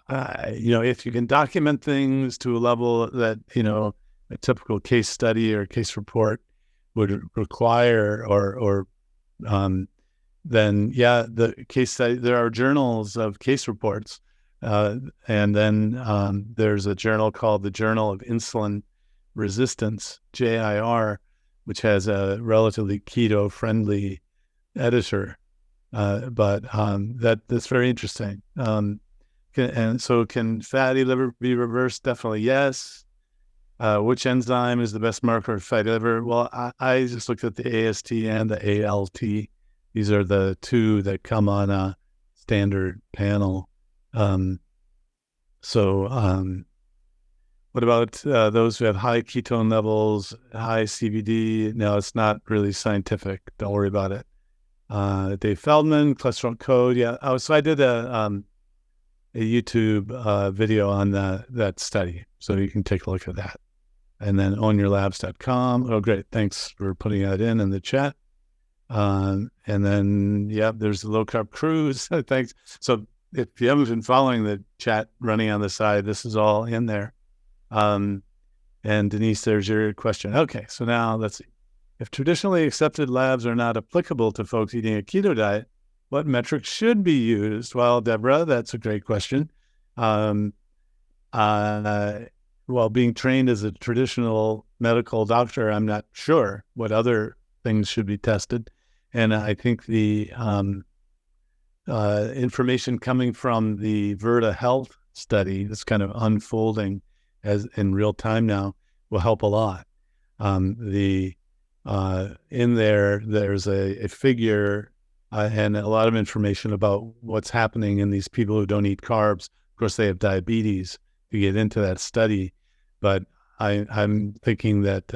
Speaker 2: if you can document things to a level that, a typical case study or case report would require, then the case study, there are journals of case reports. And then there's a journal called the Journal of Insulin Resistance, JIR, which has a relatively keto-friendly editor. But that's very interesting. And so can fatty liver be reversed? Definitely yes. Which enzyme is the best marker of fatty liver? Well, I just looked at the AST and the ALT. These are the two that come on a standard panel. What about those who have high ketone levels, high CBD? No, it's not really scientific. Don't worry about it. Dave Feldman, cholesterol code. Yeah. Oh, so I did a YouTube video on that study, so you can take a look at that. And then ownyourlabs.com. Oh, great. Thanks for putting that in the chat. And then, there's the low carb cruise. Thanks. So if you haven't been following the chat running on the side, this is all in there. And Denise, there's your question. Okay. So now let's see. If traditionally accepted labs are not applicable to folks eating a keto diet, what metrics should be used? Well, Deborah, that's a great question. Well, being trained as a traditional medical doctor, I'm not sure what other things should be tested. And I think the information coming from the Virta Health study that's kind of unfolding as in real time now will help a lot. In there's a figure and a lot of information about what's happening in these people who don't eat carbs. Of course, they have diabetes to get into that study, but I'm thinking that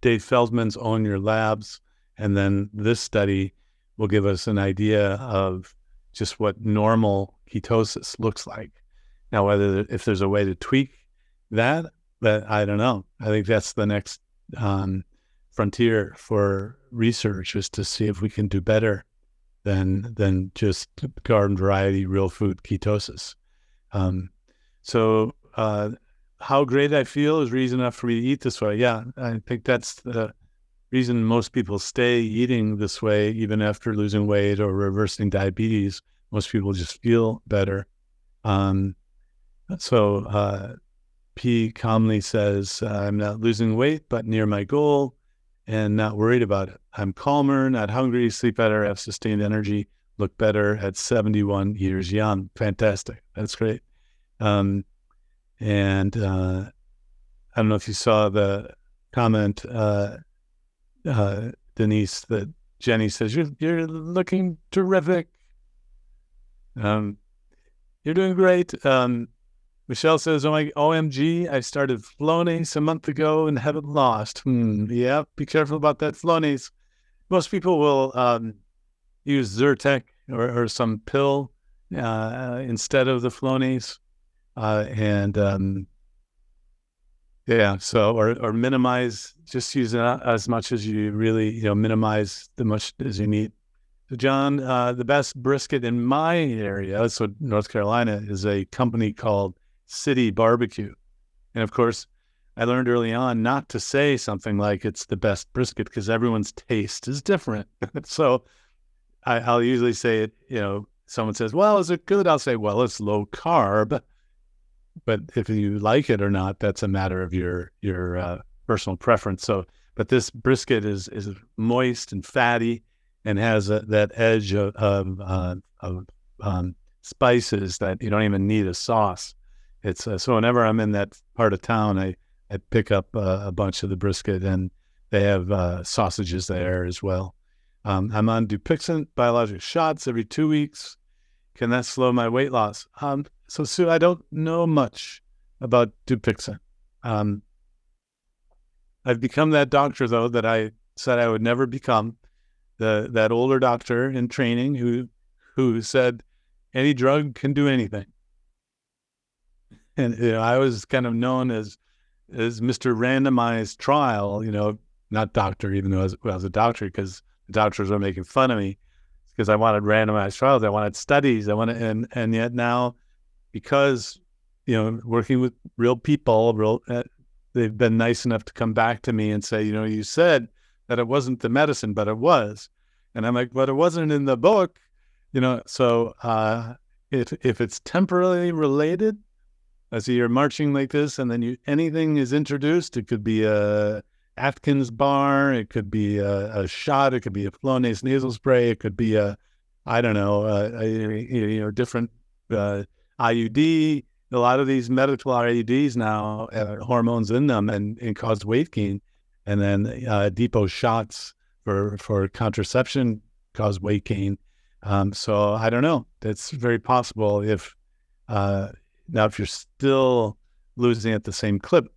Speaker 2: Dave Feldman's Own Your Labs, and then this study will give us an idea of just what normal ketosis looks like. Now, if there's a way to tweak that I don't know. I think that's the next frontier for research, is to see if we can do better than just garden variety real food ketosis. So how great I feel is reason enough for me to eat this way. Yeah, I think that's the reason most people stay eating this way, even after losing weight or reversing diabetes. Most people just feel better. So P calmly says, I'm not losing weight, but near my goal and not worried about it. I'm calmer, not hungry, sleep better, have sustained energy, look better at 71 years young. Fantastic. That's great. And I don't know if you saw the comment, Denise, that Jenny says, you're looking terrific. You're doing great. Michelle says, OMG, I started Flonase a month ago and haven't lost. Yeah, be careful about that Flonase. Most people will use Zyrtec or some pill instead of the Flonase. Or minimize, just use it as much as you really, minimize the much as you need. So John, the best brisket in my area, so North Carolina, is a company called City Barbecue. And of course, I learned early on not to say something like it's the best brisket because everyone's taste is different. So I'll usually say it, someone says, well, is it good? I'll say, well, it's low carb. But if you like it or not, that's a matter of your personal preference. So, but this brisket is moist and fatty and has that edge of spices that you don't even need a sauce. It's so whenever I'm in that part of town, I pick up a bunch of the brisket, and they have sausages there as well. I'm on Dupixent biologic shots every 2 weeks. Can that slow my weight loss? So Sue, I don't know much about Dupixent. I've become that doctor though that I said I would never become. That older doctor in training who said any drug can do anything. And I was kind of known as Mr. Randomized Trial, not doctor, even though I was a doctor, because the doctors were making fun of me because I wanted randomized trials, I wanted studies, and yet now, because working with real people, they've been nice enough to come back to me and say, you said that it wasn't the medicine, but it was, and I'm like, but it wasn't in the book, So if it's temporarily related, I see you're marching like this, and then anything is introduced. It could be a Atkins bar, it could be a shot, it could be a Flonase nasal spray, it could be a different IUD. A lot of these medical IUDs now have hormones in them and cause weight gain, and then depot shots for contraception cause weight gain. So I don't know. It's very possible if you're still losing at the same clip,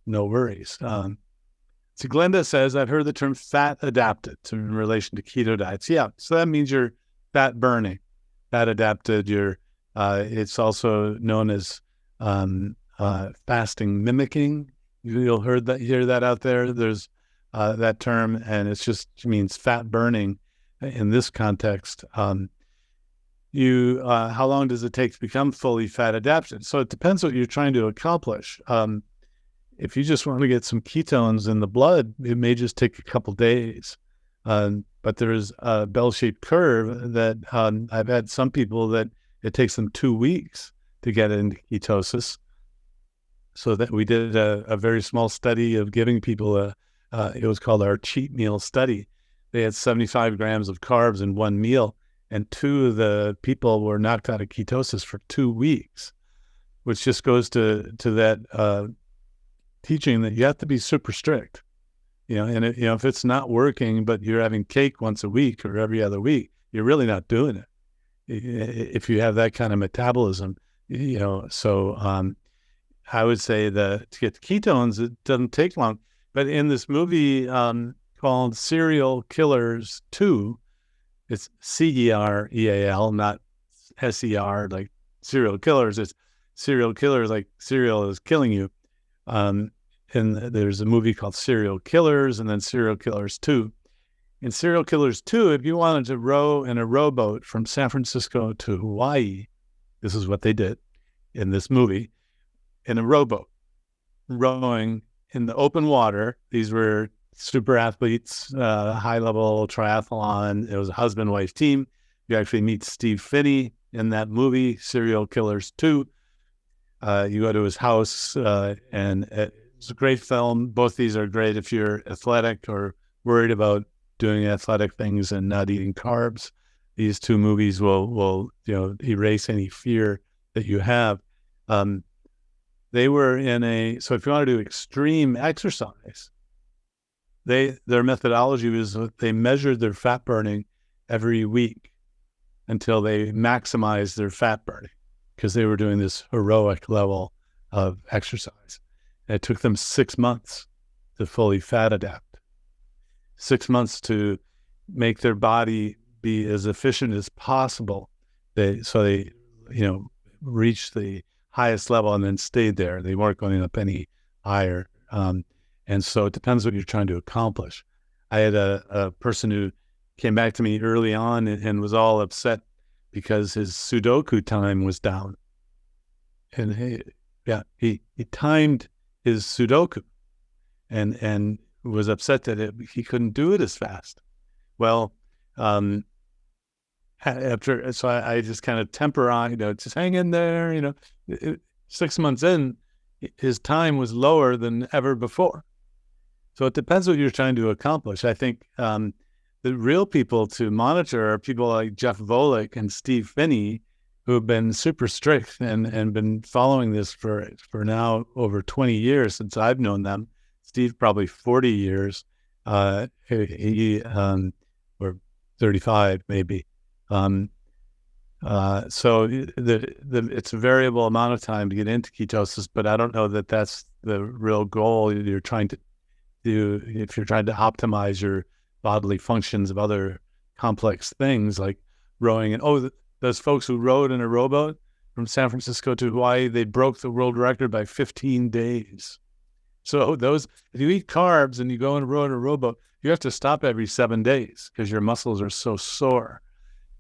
Speaker 2: no worries. So Glenda says, I've heard the term fat adapted in relation to keto diets. Yeah, so that means you're fat burning, fat adapted. It's also known as fasting mimicking. You'll hear that out there. There's that term, and it means fat burning in this context. How long does it take to become fully fat adapted? So it depends what you're trying to accomplish. If you just want to get some ketones in the blood, it may just take a couple days. But there's a bell-shaped curve that I've had some people that it takes them 2 weeks to get into ketosis. So that we did a very small study of giving people it was called our cheat meal study. They had 75 grams of carbs in one meal, and 2 of the people were knocked out of ketosis for 2 weeks, which just goes to that teaching that you have to be super strict, and if it's not working, but you're having cake once a week or every other week, you're really not doing it. If you have that kind of metabolism, so I would say that to get to ketones, it doesn't take long. But in this movie called Serial Killers 2, it's CEREAL, not SER, like serial killers. It's serial killers, like cereal is killing you. And there's a movie called Serial Killers and then Serial Killers 2. In Serial Killers 2, if you wanted to row in a rowboat from San Francisco to Hawaii, this is what they did in this movie, in a rowboat, rowing in the open water. These were super athletes, high-level triathlon. It was a husband-wife team. You actually meet Steve Finney in that movie, Serial Killers 2. You go to his house, and it's a great film. Both these are great if you're athletic or worried about doing athletic things and not eating carbs. These 2 movies will erase any fear that you have. They were so if you want to do extreme exercise, their methodology was they measured their fat burning every week until they maximized their fat burning, because they were doing this heroic level of exercise. And it took them 6 months to fully fat adapt. 6 months to make their body be as efficient as possible. They reached the highest level and then stayed there. They weren't going up any higher. And so it depends what you're trying to accomplish. I had a person who came back to me early on and was all upset because his Sudoku time was down. And he timed his Sudoku and was upset that he couldn't do it as fast. Well, so I just kind of temper on, just hang in there, 6 months in, his time was lower than ever before. So it depends what you're trying to accomplish. I think the real people to monitor are people like Jeff Volek and Steve Finney, who have been super strict and been following this for now over 20 years since I've known them. Steve, probably 40 years, or 35 maybe. So it's a variable amount of time to get into ketosis, but I don't know that that's the real goal you're trying to do. If you're trying to optimize your bodily functions of other complex things like rowing, and those folks who rowed in a rowboat from San Francisco to Hawaii, they broke the world record by 15 days. So if you eat carbs and you go and row in a rowboat, you have to stop every 7 days because your muscles are so sore.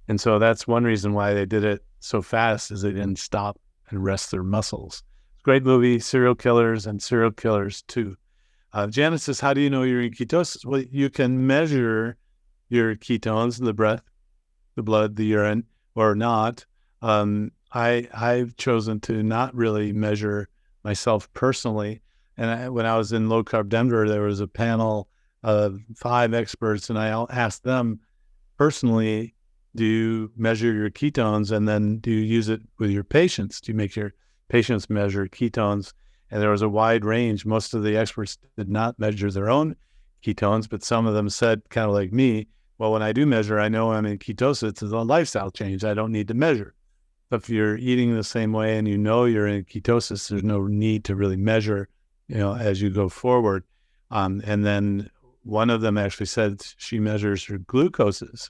Speaker 2: And so that's one reason why they did it so fast, is they didn't stop and rest their muscles. Great movie, Serial Killers and Serial Killers 2. Janet says, how do you know you're in ketosis? Well, you can measure your ketones, the breath, the blood, the urine, or not. I've chosen to not really measure myself personally. And when I was in Low Carb Denver, there was a panel of 5 experts, and I asked them personally, do you measure your ketones, and then do you use it with your patients? Do you make your patients measure ketones? And there was a wide range. Most of the experts did not measure their own ketones, but some of them said, kind of like me, well, when I do measure, I know I'm in ketosis. It's a lifestyle change. I don't need to measure. But if you're eating the same way and you know you're in ketosis, there's no need to really measure, as you go forward. And then one of them actually said she measures her glucoses,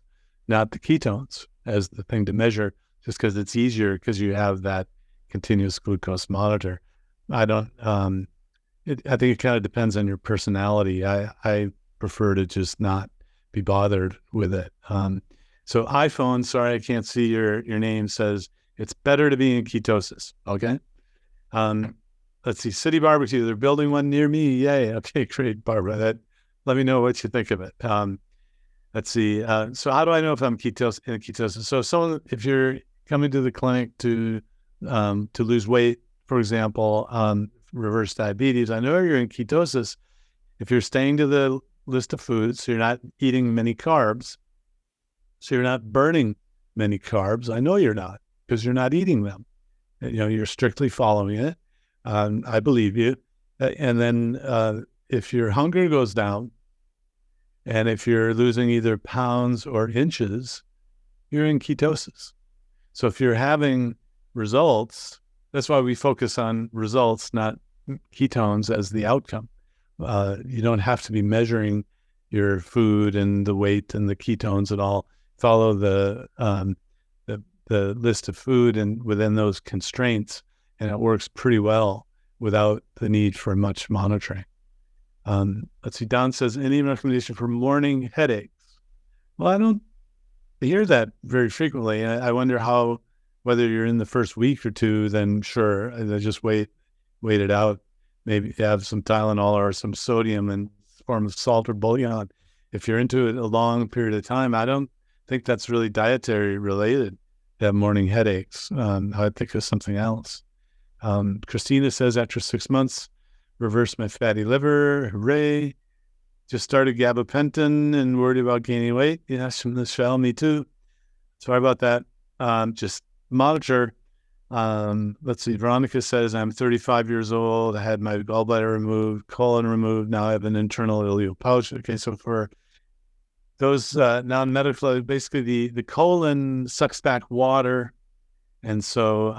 Speaker 2: not the ketones, as the thing to measure, just because it's easier because you have that continuous glucose monitor. I think it kind of depends on your personality. I prefer to just not be bothered with it. So iPhone, sorry, I can't see your name, says it's better to be in ketosis. Okay. Let's see, City Barbecue, they're building one near me. Yay. Okay, great, Barbara. Let me know what you think of it. Let's see. So how do I know if I'm in ketosis? So if you're coming to the clinic to lose weight, for example, reverse diabetes, I know you're in ketosis if you're staying to the list of foods, so you're not eating many carbs, so you're not burning many carbs. I know you're not, because you're not eating them. You're strictly following it. I believe you. And then if your hunger goes down, and if you're losing either pounds or inches, you're in ketosis. So if you're having results, that's why we focus on results, not ketones as the outcome. You don't have to be measuring your food and the weight and the ketones at all. Follow the list of food and within those constraints, and it works pretty well without the need for much monitoring. Let's see, Don says, any recommendation for morning headaches? Well, I don't hear that very frequently. I wonder whether you're in the first week or two, then sure, just wait it out. Maybe have some Tylenol or some sodium in form of salt or bouillon. If you're into it a long period of time, I don't think that's really dietary related, to have morning headaches. I think of something else. Christina says, after 6 months, reversed my fatty liver. Hooray. Just started gabapentin and worried about gaining weight. Yes, Michelle, me too. Sorry about that. Just monitor. Let's see. Veronica says, I'm 35 years old. I had my gallbladder removed, colon removed. Now I have an internal ileal pouch. Okay, so for those non-medical, basically the colon sucks back water. And so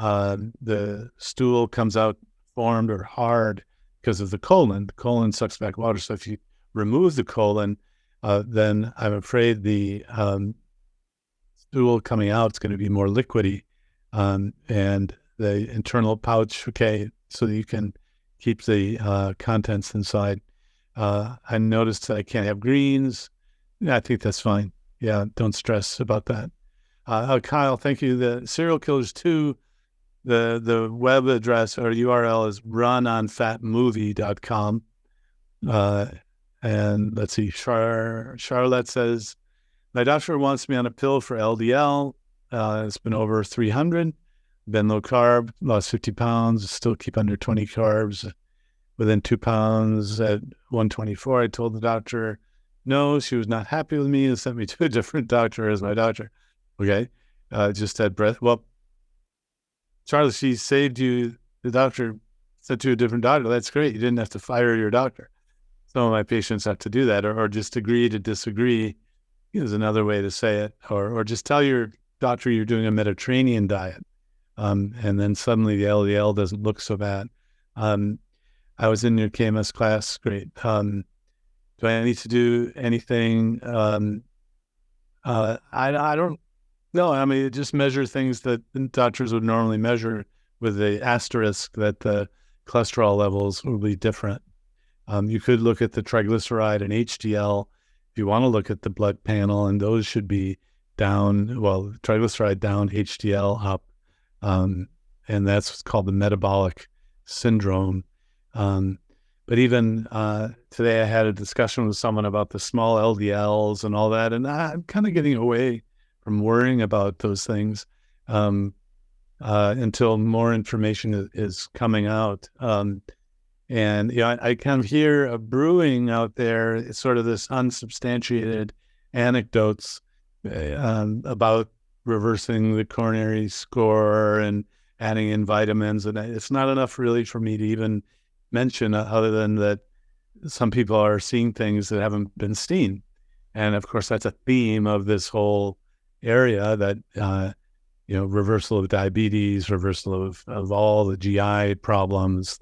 Speaker 2: the stool comes out formed or hard because of the colon. The colon sucks back water. So if you remove the colon, then I'm afraid the stool coming out is going to be more liquidy. And the internal pouch, okay, so that you can keep the contents inside. I noticed that I can't have greens. Yeah, I think that's fine. Yeah, don't stress about that. Kyle, thank you. The Serial Killers 2, the web address or URL is runonfatmovie.com. And let's see, Charlotte says, my doctor wants me on a pill for LDL. It's been over 300, been low carb, lost 50 pounds, still keep under 20 carbs, within 2 pounds at 124. I told the doctor no, she was not happy with me and sent me to a different doctor as my doctor. Okay, just had breath. Well, Charlie, she saved you. The doctor sent you a different doctor. That's great. You didn't have to fire your doctor. Some of my patients have to do that, or just agree to disagree is another way to say it, or just tell your doctor you're doing a Mediterranean diet, and then suddenly the LDL doesn't look so bad. I was in your KMS class. Great. Do I need to do anything? I don't know. I mean, just measure things that doctors would normally measure with the asterisk that the cholesterol levels will be different. You could look at the triglyceride and HDL if you want to look at the blood panel, and those should be down, well, triglyceride down, HDL up, and that's what's called the metabolic syndrome. But even today I had a discussion with someone about the small LDLs and all that, and I'm kind of getting away from worrying about those things until more information is coming out. And I kind of hear a brewing out there. It's sort of this unsubstantiated anecdotes about reversing the coronary score and adding in vitamins, and it's not enough really for me to even mention, other than that some people are seeing things that haven't been seen. And of course, that's a theme of this whole area, that reversal of diabetes, reversal of all the GI problems.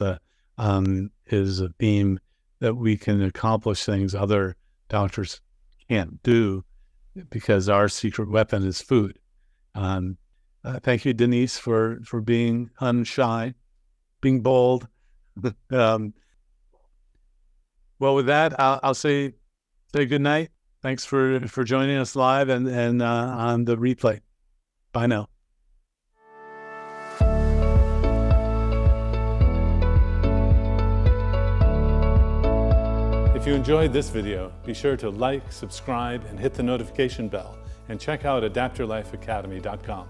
Speaker 2: Is a theme that we can accomplish things other doctors can't do, because our secret weapon is food. Thank you, Denise, for being unshy, being bold. Well, with that, I'll say good night. Thanks for joining us live and on the replay. Bye now.
Speaker 1: If you enjoyed this video, be sure to like, subscribe, and hit the notification bell, and check out adaptyourlifeacademy.com.